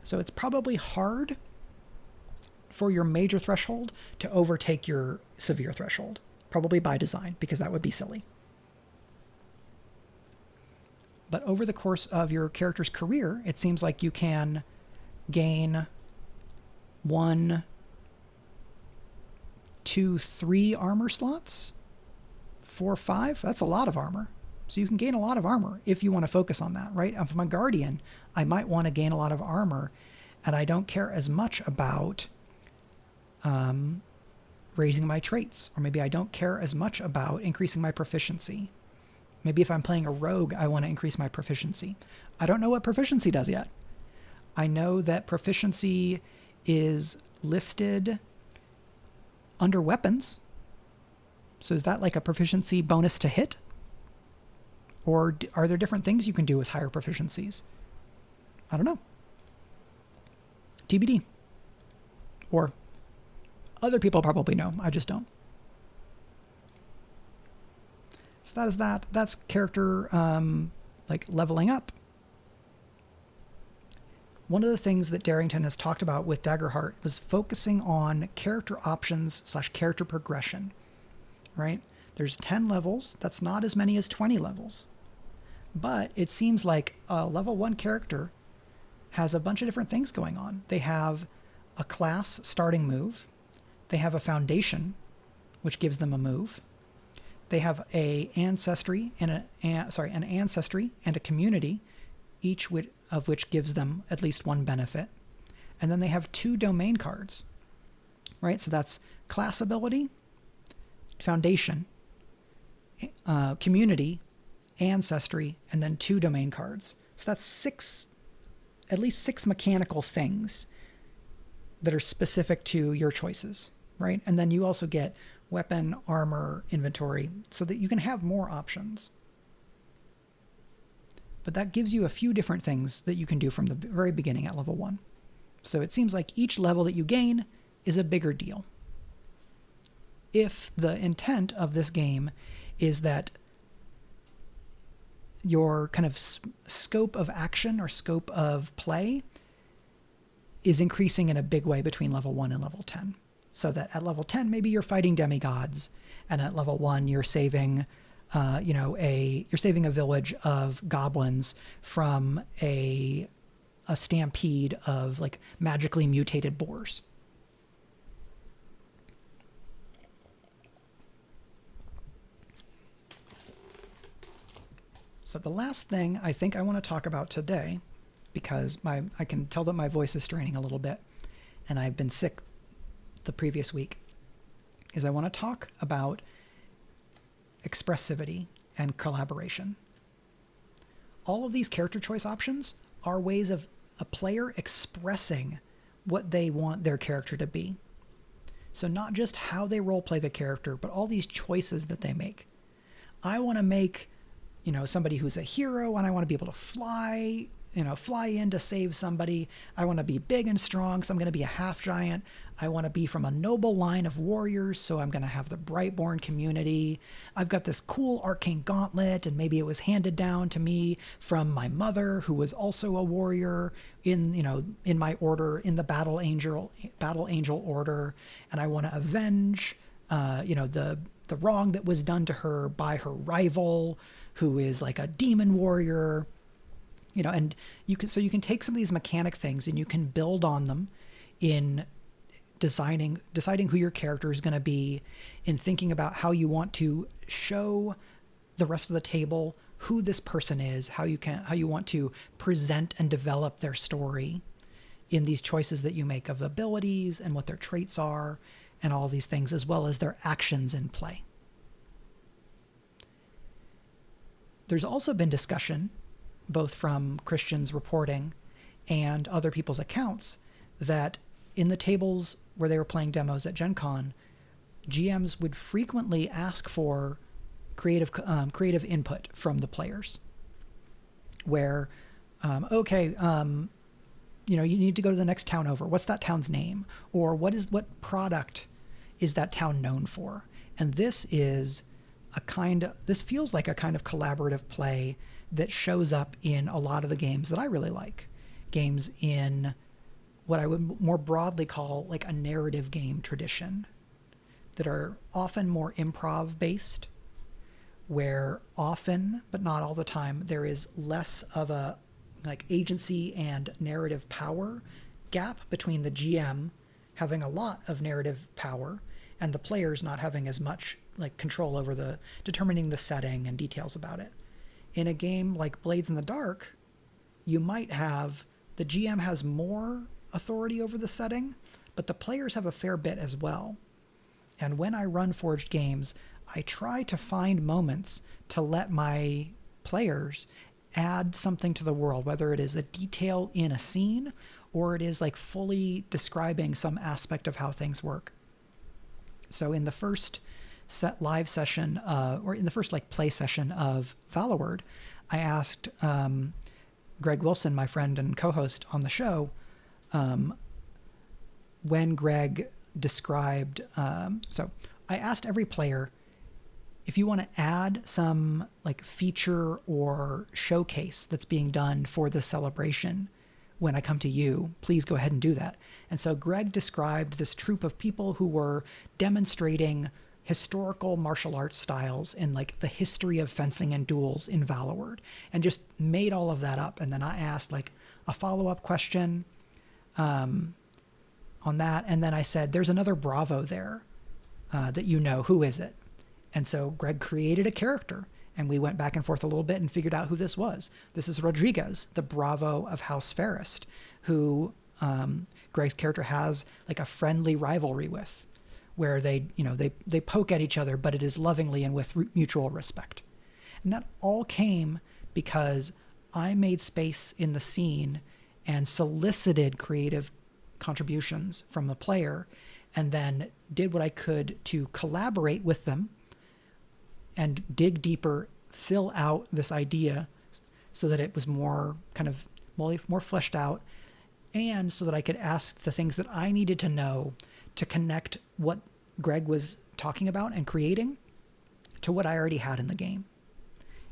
So it's probably hard for your major threshold to overtake your severe threshold. Probably by design, because that would be silly. But over the course of your character's career, it seems like you can gain 1, 2, 3 armor slots, 4, 5. That's a lot of armor. So you can gain a lot of armor if you want to focus on that, right? If I'm a guardian, I might want to gain a lot of armor, and I don't care as much about raising my traits, or maybe I don't care as much about increasing my proficiency. Maybe if I'm playing a rogue, I want to increase my proficiency. I don't know what proficiency does yet. I know that proficiency is listed under weapons. So is that like a proficiency bonus to hit? Or are there different things you can do with higher proficiencies? I don't know. TBD. Or other people probably know. I just don't. So that is that. That's character like leveling up. One of the things that Darrington has talked about with Daggerheart was focusing on character options / character progression, right? There's 10 levels. That's not as many as 20 levels. But it seems like a level 1 character has a bunch of different things going on. They have a class starting move. They have a foundation, which gives them a move. They have an ancestry and a community, each of which gives them at least one benefit. And then they have 2 domain cards, right? So that's class ability, foundation, community, ancestry, and then 2 domain cards. So that's at least 6 mechanical things that are specific to your choices, right? And then you also get weapon, armor, inventory, so that you can have more options. But that gives you a few different things that you can do from the very beginning at level 1. So it seems like each level that you gain is a bigger deal. If the intent of this game is that your kind of scope of action or scope of play is increasing in a big way between level 1 and level 10. So that at level 10, maybe you're fighting demigods, and at level 1, you're saving you're saving a village of goblins from a stampede of like magically mutated boars. So the last thing I think I want to talk about today, because I can tell that my voice is straining a little bit, and I've been sick the previous week, is I want to talk about expressivity and collaboration. All of these character choice options are ways of a player expressing what they want their character to be. So not just how they roleplay the character, but all these choices that they make. I want to make, somebody who's a hero, and I want to be able to fly in to save somebody. I want to be big and strong, so I'm going to be a half giant. I want to be from a noble line of warriors, so I'm going to have the Brightborn community. I've got this cool arcane gauntlet, and maybe it was handed down to me from my mother, who was also a warrior in my order, in the Battle Angel order, and I want to avenge the wrong that was done to her by her rival, who is like a demon warrior. And you can take some of these mechanic things and you can build on them in deciding who your character is going to be, in thinking about how you want to show the rest of the table who this person is, how you want to present and develop their story in these choices that you make of abilities and what their traits are and all these things, as well as their actions in play. There's also been discussion, both from Christians reporting and other people's accounts, that in the tables where they were playing demos at Gen Con, GMs would frequently ask for creative input from the players, where, you need to go to the next town over. What's that town's name? Or what product is that town known for? And this feels like a kind of collaborative play that shows up in a lot of the games that I really like. Games in what I would more broadly call like a narrative game tradition, that are often more improv based, where often, but not all the time, there is less of a like agency and narrative power gap between the GM having a lot of narrative power and the players not having as much like control over the determining the setting and details about it. In a game like Blades in the Dark, you might have the GM has more authority over the setting, but the players have a fair bit as well. And when I run Forged games, I try to find moments to let my players add something to the world, whether it is a detail in a scene or it is like fully describing some aspect of how things work. So in the first live session, or in the first like play session of Valorword, I asked Greg Wilson, my friend and co-host on the show, when Greg described, so I asked every player, if you want to add some like feature or showcase that's being done for this celebration, when I come to you, please go ahead and do that. And so Greg described this troupe of people who were demonstrating historical martial arts styles and like the history of fencing and duels in Valorword, and just made all of that up. And then I asked like a follow-up question on that. And then I said, there's another Bravo there that you know, who is it? And so Greg created a character, and we went back and forth a little bit and figured out who this was. This is Rodriguez, the Bravo of House Ferrist, who Greg's character has like a friendly rivalry with, where they poke at each other, but it is lovingly and with mutual respect. And that all came because I made space in the scene and solicited creative contributions from the player, and then did what I could to collaborate with them and dig deeper, fill out this idea so that it was more kind of more fleshed out, and so that I could ask the things that I needed to know to connect what Greg was talking about and creating to what I already had in the game.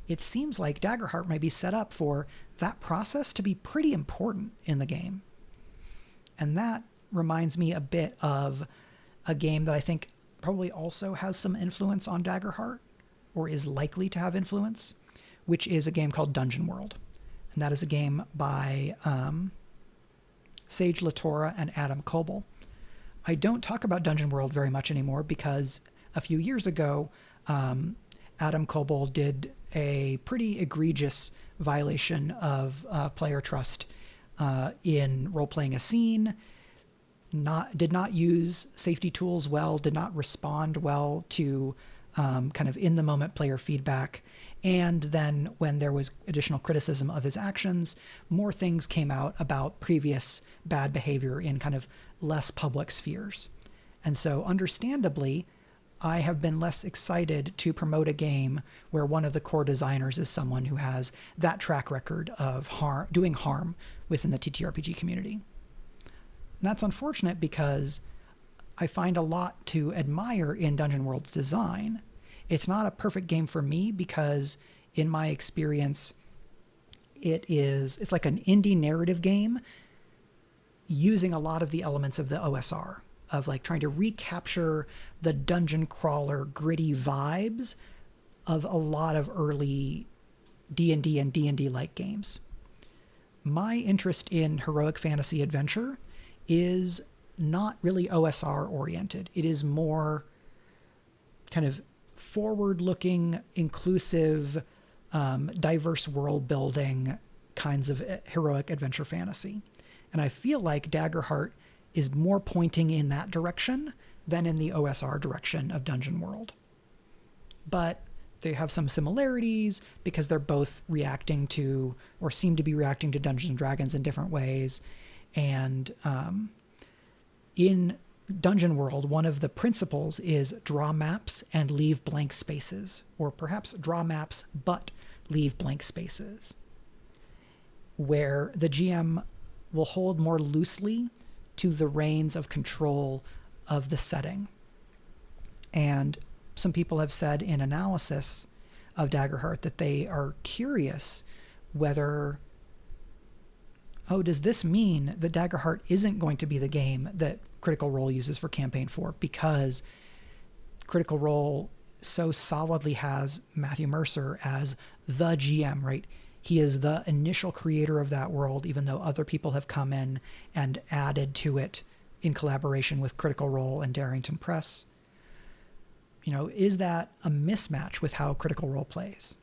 It seems like Daggerheart may be set up for that process to be pretty important in the game. And that reminds me a bit of a game that I think probably also has some influence on Daggerheart, or is likely to have influence, which is a game called Dungeon World. And that is a game by Sage Latora and Adam Coble. I don't talk about Dungeon World very much anymore because a few years ago, Adam Coble did a pretty egregious violation of player trust in role-playing a scene, did not use safety tools well, did not respond well to kind of in-the-moment player feedback. And then when there was additional criticism of his actions, more things came out about previous bad behavior in kind of less public spheres. And so understandably, I have been less excited to promote a game where one of the core designers is someone who has that track record of doing harm within the TTRPG community. And that's unfortunate because I find a lot to admire in Dungeon World's design. It's not a perfect game for me because, in my experience, it's like an indie narrative game using a lot of the elements of the OSR, of like trying to recapture the dungeon crawler gritty vibes of a lot of early D&D and D&D-like games. My interest in heroic fantasy adventure is not really OSR oriented. It is more kind of forward-looking, inclusive, diverse world building kinds of heroic adventure fantasy. And I feel like Daggerheart is more pointing in that direction than in the OSR direction of Dungeon World. But they have some similarities because they're both reacting to, or seem to be reacting to, Dungeons and Dragons in different ways. And in Dungeon World, one of the principles is draw maps and leave blank spaces, or perhaps draw maps but leave blank spaces, where the GM will hold more loosely to the reins of control of the setting. And some people have said in analysis of Daggerheart that they are curious whether, does this mean that Daggerheart isn't going to be the game that Critical Role uses for Campaign 4 because Critical Role so solidly has Matthew Mercer as the GM, right? He is the initial creator of that world, even though other people have come in and added to it in collaboration with Critical Role and Darrington Press. Is that a mismatch with how Critical Role plays?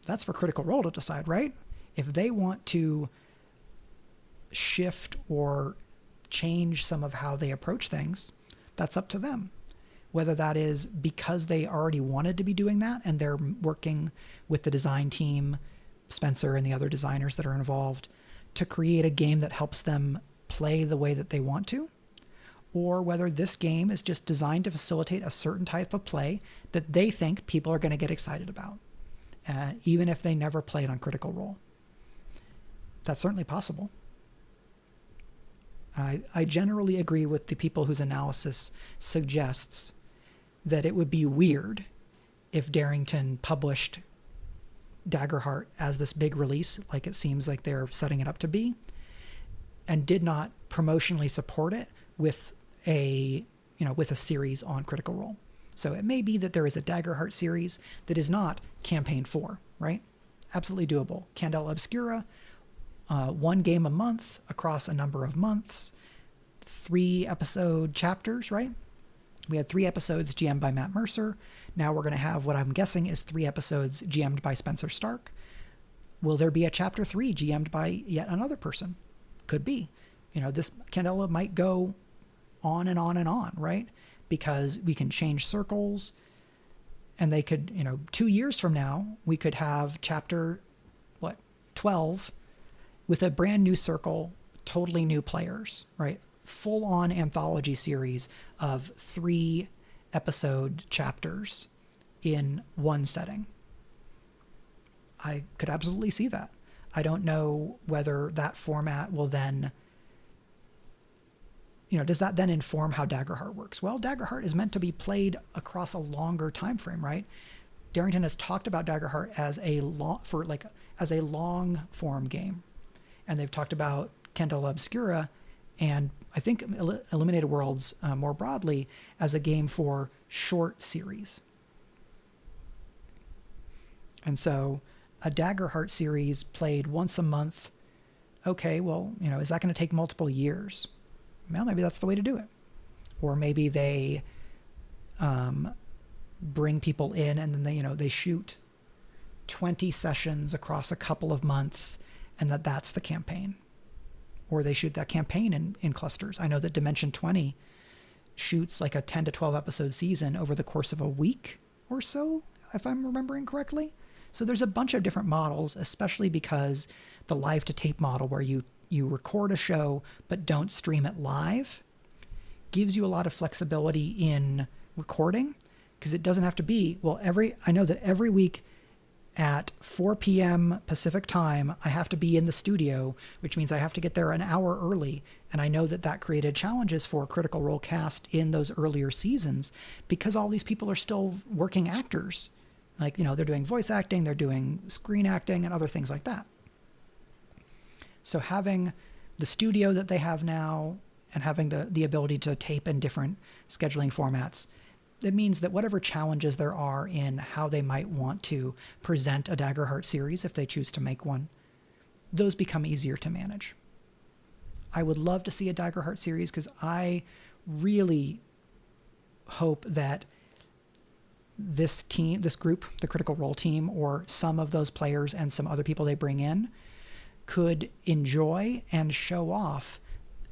That's for Critical Role to decide, right? If they want to shift or change some of how they approach things, that's up to them. Whether that is because they already wanted to be doing that and they're working with the design team, Spenser and the other designers that are involved, to create a game that helps them play the way that they want to, or whether this game is just designed to facilitate a certain type of play that they think people are going to get excited about, even if they never play it on Critical Role. That's certainly possible. I generally agree with the people whose analysis suggests that it would be weird if Darrington published Daggerheart as this big release, like it seems like they're setting it up to be, and did not promotionally support it with a series on Critical Role. So it may be that there is a Daggerheart series that is not Campaign 4, right? Absolutely doable. Candela Obscura, 1 game a month across a number of months, 3 episode chapters, right? We had 3 episodes GM'd by Matt Mercer. Now we're going to have what I'm guessing is 3 episodes GM'd by Spenser Starke. Will there be a chapter 3 GM'd by yet another person? Could be. This Candela might go on and on and on, right? Because we can change circles, and they could, 2 years from now, we could have chapter 12 with a brand new circle, totally new players, right? Full on anthology series of 3 episode chapters in one setting. I could absolutely see that. I don't know whether that format will then, does that then inform how Daggerheart works? Well, Daggerheart is meant to be played across a longer time frame, right? Darrington has talked about Daggerheart as a long form game. And they've talked about Candela Obscura and I think Illuminated Worlds more broadly as a game for short series. And so a Daggerheart series played once a month. Okay, well, is that going to take multiple years? Well, maybe that's the way to do it. Or maybe they bring people in and then they shoot 20 sessions across a couple of months, and that's the campaign. Or they shoot that campaign in clusters. I know that Dimension 20 shoots like a 10 to 12 episode season over the course of a week or so, if I'm remembering correctly. So there's a bunch of different models, especially because the live to tape model where you record a show but don't stream it live gives you a lot of flexibility in recording, because it doesn't have to be, I know that every week at 4 p.m. Pacific time, I have to be in the studio, which means I have to get there an hour early. And I know that created challenges for Critical Role cast in those earlier seasons, because all these people are still working actors. Like, they're doing voice acting, they're doing screen acting and other things like that. So having the studio that they have now and having the ability to tape in different scheduling formats, it means that whatever challenges there are in how they might want to present a Daggerheart series, if they choose to make one, those become easier to manage. I would love to see a Daggerheart series, because I really hope that this group, the Critical Role team, or some of those players and some other people they bring in, could enjoy and show off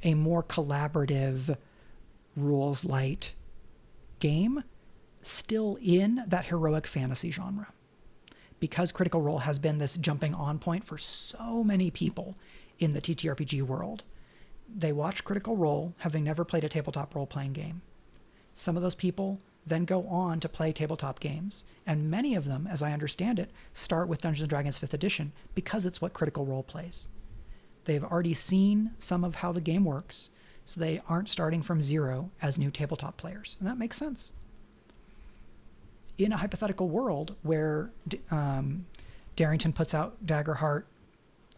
a more collaborative, rules light game, still in that heroic fantasy genre. Because Critical Role has been this jumping on point for so many people in the TTRPG world. They watch Critical Role, having never played a tabletop role-playing game. Some of those people then go on to play tabletop games, and many of them, as I understand it, start with Dungeons & Dragons 5th edition because it's what Critical Role plays. They've already seen some of how the game works, so they aren't starting from zero as new tabletop players, and that makes sense. In a hypothetical world where Darrington puts out Daggerheart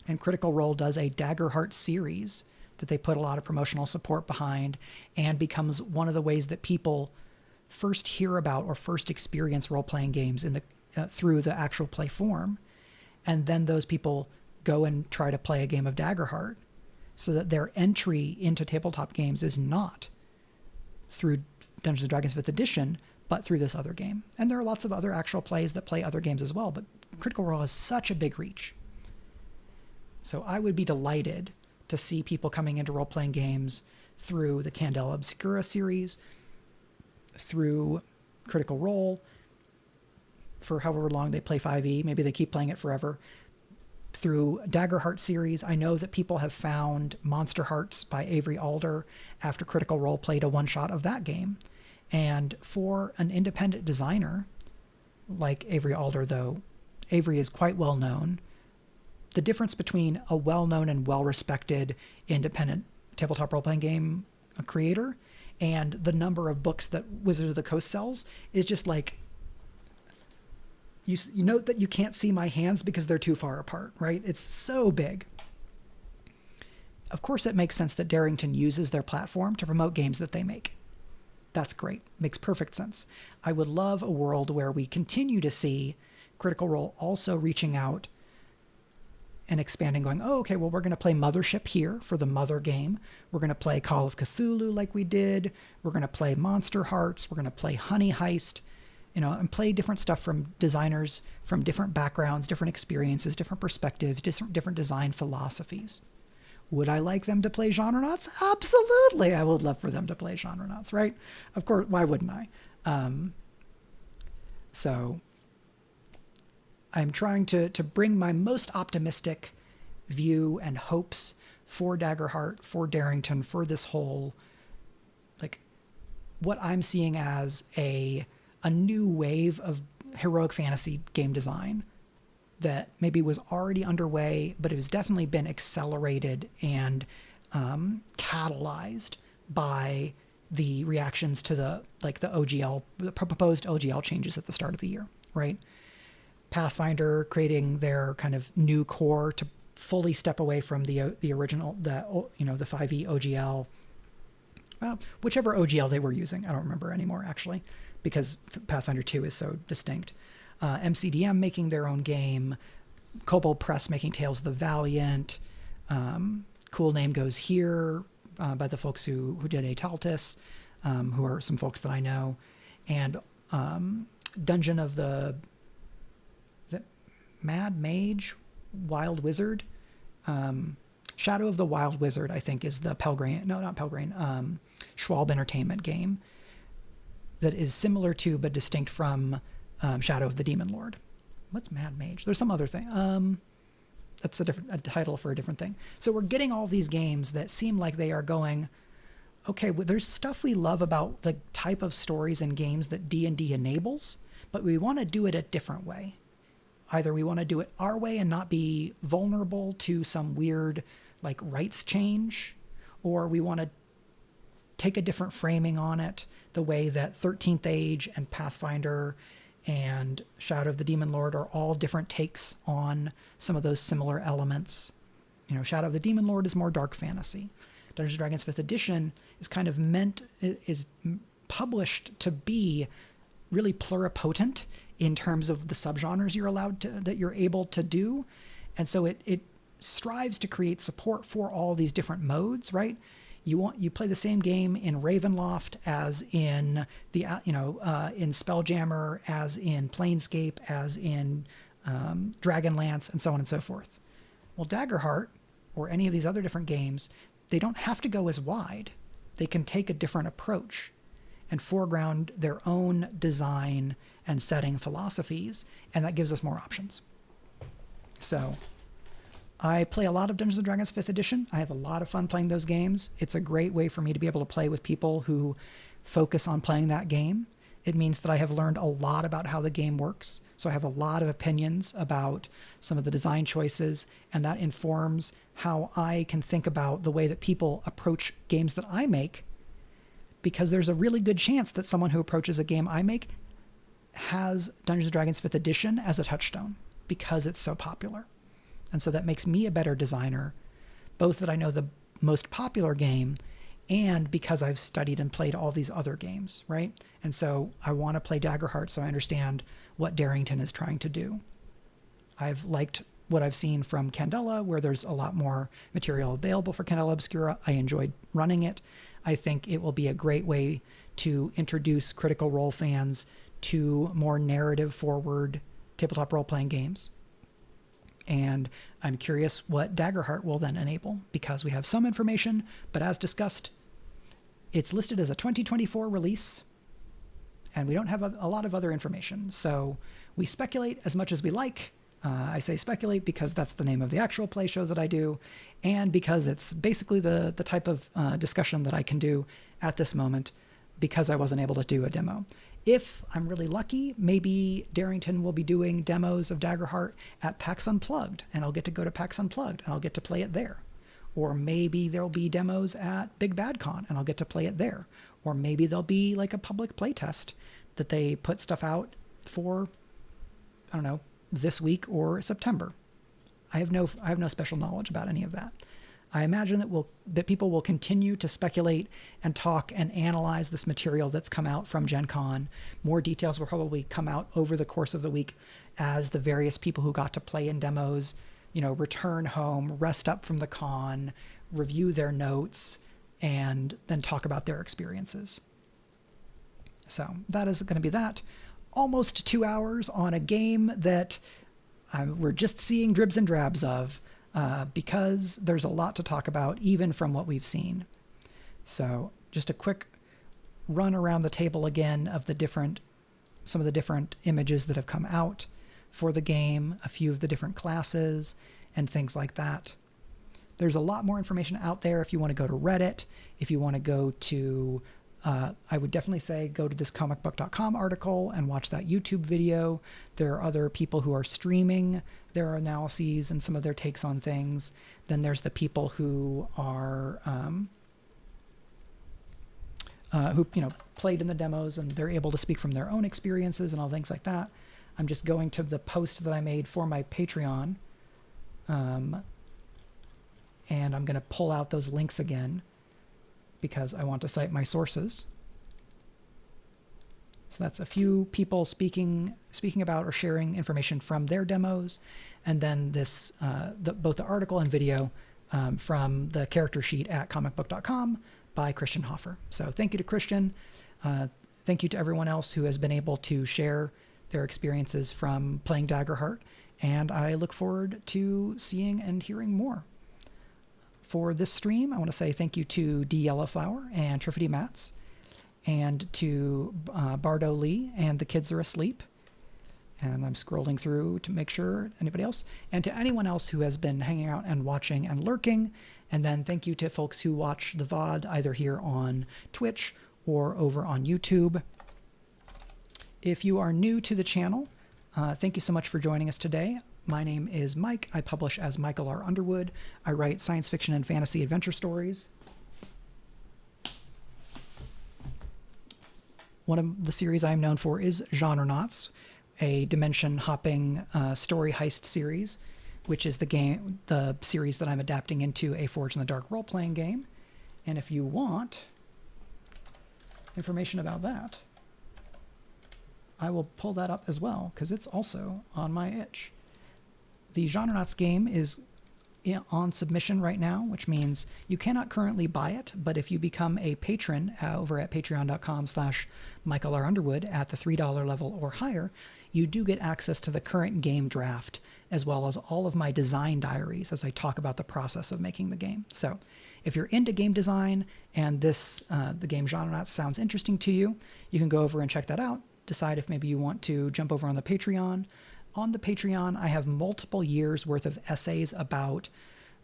and Critical Role does a Daggerheart series that they put a lot of promotional support behind and becomes one of the ways that people first hear about or first experience role-playing games through the actual play form, and then those people go and try to play a game of Daggerheart, so that their entry into tabletop games is not through Dungeons & Dragons 5th edition, but through this other game. And there are lots of other actual plays that play other games as well, but Critical Role has such a big reach. So I would be delighted to see people coming into role-playing games through the Candela Obscura series, through Critical Role, for however long they play 5e. Maybe they keep playing it forever. Through Daggerheart series, I know that people have found Monster Hearts by Avery Alder after Critical Role played a one-shot of that game. And for an independent designer like Avery Alder, though, Avery is quite well known. The difference between a well-known and well-respected independent tabletop role-playing game creator and the number of books that Wizards of the Coast sells is just like, you note that you can't see my hands because they're too far apart, right? It's so big. Of course, it makes sense that Darrington uses their platform to promote games that they make. That's great. Makes perfect sense. I would love a world where we continue to see Critical Role also reaching out and expanding, going, oh, okay, well, we're going to play Mothership here for the Mother game. We're going to play Call of Cthulhu like we did. We're going to play Monster Hearts. We're going to play Honey Heist, and play different stuff from designers from different backgrounds, different experiences, different perspectives, different design philosophies. Would I like them to play Genrenauts? Absolutely. I would love for them to play Genrenauts, right? Of course, why wouldn't I? So I'm trying to bring my most optimistic view and hopes for Daggerheart, for Darrington, for this whole, like, what I'm seeing as a new wave of heroic fantasy game design that maybe was already underway, but it has definitely been accelerated and catalyzed by the reactions to the proposed OGL changes at the start of the year, right? Pathfinder creating their kind of new core to fully step away from the original, the 5e OGL. Well, whichever OGL they were using, I don't remember anymore actually, because Pathfinder 2 is so distinct. MCDM making their own game, Kobold Press making Tales of the Valiant, Cool Name Goes Here by the folks who did Ataltis, who are some folks that I know, and Dungeon of the, is it Mad Mage, Wild Wizard? Shadow of the Wild Wizard, I think, is the Schwalbe Entertainment game that is similar to but distinct from Shadow of the Demon Lord. What's Mad Mage? There's some other thing. That's a title for a different thing. So we're getting all these games that seem like they are going, okay, well, there's stuff we love about the type of stories and games that D&D enables, but we want to do it a different way. Either we want to do it our way and not be vulnerable to some weird like rights change, or we want to take a different framing on it, the way that 13th Age and Pathfinder and Shadow of the Demon Lord are all different takes on some of those similar elements. Shadow of the Demon Lord is more dark fantasy. Dungeons & Dragons 5th edition is published to be really pluripotent in terms of the subgenres you're able to do. And so it strives to create support for all these different modes, right? You play the same game in Ravenloft as in in Spelljammer, as in Planescape, as in Dragonlance, and so on and so forth. Well, Daggerheart or any of these other different games, they don't have to go as wide. They can take a different approach and foreground their own design and setting philosophies, and that gives us more options. So I play a lot of Dungeons & Dragons 5th edition. I have a lot of fun playing those games. It's a great way for me to be able to play with people who focus on playing that game. It means that I have learned a lot about how the game works. So I have a lot of opinions about some of the design choices, and that informs how I can think about the way that people approach games that I make, because there's a really good chance that someone who approaches a game I make has Dungeons & Dragons 5th edition as a touchstone because it's so popular. And so that makes me a better designer, both that I know the most popular game and because I've studied and played all these other games, right? And so I want to play Daggerheart so I understand what Darrington is trying to do. I've liked what I've seen from Candela, where there's a lot more material available for Candela Obscura. I enjoyed running it. I think it will be a great way to introduce Critical Role fans to more narrative-forward tabletop role-playing games. And I'm curious what Daggerheart will then enable, because we have some information, but as discussed, it's listed as a 2024 release, and we don't have a lot of other information. So we speculate as much as we like. I say speculate because that's the name of the actual play show that I do, and because it's basically the type of discussion that I can do at this moment, because I wasn't able to do a demo. If I'm really lucky, maybe Darrington will be doing demos of Daggerheart at PAX Unplugged, and I'll get to go to PAX Unplugged, and I'll get to play it there. Or maybe there'll be demos at Big Bad Con, and I'll get to play it there. Or maybe there'll be like a public playtest that they put stuff out for, I don't know, this week or September. I have no special knowledge about any of that. I imagine that people will continue to speculate and talk and analyze this material that's come out from Gen Con. More details will probably come out over the course of the week as the various people who got to play in demos, return home, rest up from the con, review their notes, and then talk about their experiences. So that is going to be that. Almost 2 hours on a game that we're just seeing dribs and drabs of, because there's a lot to talk about, even from what we've seen. So just a quick run around the table again of some of the different images that have come out for the game, a few of the different classes, and things like that. There's a lot more information out there if you want to go to Reddit, if you want to go to I would definitely say go to this comicbook.com article and watch that YouTube video. There are other people who are streaming their analyses and some of their takes on things. Then there's the people who are who played in the demos and they're able to speak from their own experiences and all things like that. I'm just going to the post that I made for my Patreon, and I'm going to pull out those links again, because I want to cite my sources. So that's a few people speaking about or sharing information from their demos, and then this both the article and video from the character sheet at comicbook.com by Christian Hoffer. So thank you to Christian. Thank you to everyone else who has been able to share their experiences from playing Daggerheart, and I look forward to seeing and hearing more. For this stream, I want to say thank you to D. Yellowflower and Triffity Mats, and to Bardo Lee and The Kids Are Asleep. And I'm scrolling through to make sure anybody else, and to anyone else who has been hanging out and watching and lurking. And then thank you to folks who watch the VOD either here on Twitch or over on YouTube. If you are new to the channel, thank you so much for joining us today. My name is Mike. I publish as Michael R. Underwood. I write science fiction and fantasy adventure stories. One of the series I'm known for is Genrenauts, a dimension-hopping story heist series, which is the series that I'm adapting into a Forge in the Dark role-playing game. And if you want information about that, I will pull that up as well, because it's also on my itch. The Genrenauts game is on submission right now, which means you cannot currently buy it, but if you become a patron over at patreon.com/Michael R. Underwood at the $3 level or higher, you do get access to the current game draft, as well as all of my design diaries as I talk about the process of making the game. So if you're into game design and the game Genrenauts sounds interesting to you, you can go over and check that out, decide if maybe you want to jump over on the Patreon. On the Patreon, I have multiple years worth of essays about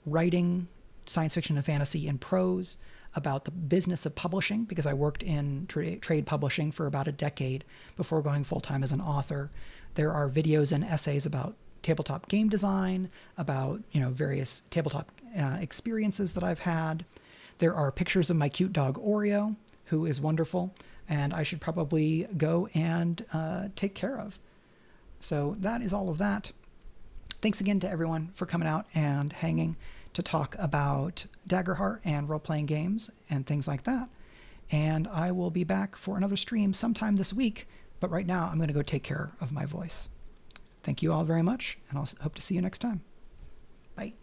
writing science fiction and fantasy in prose, about the business of publishing, because I worked in trade publishing for about a decade before going full-time as an author. There are videos and essays about tabletop game design, about various tabletop experiences that I've had. There are pictures of my cute dog Oreo, who is wonderful, and I should probably go and take care of. So that is all of that. Thanks again to everyone for coming out and hanging. to talk about Daggerheart and role-playing games and things like that. And I will be back for another stream sometime this week, but right now I'm going to go take care of my voice. Thank you all very much, and I'll hope to see you next time. Bye.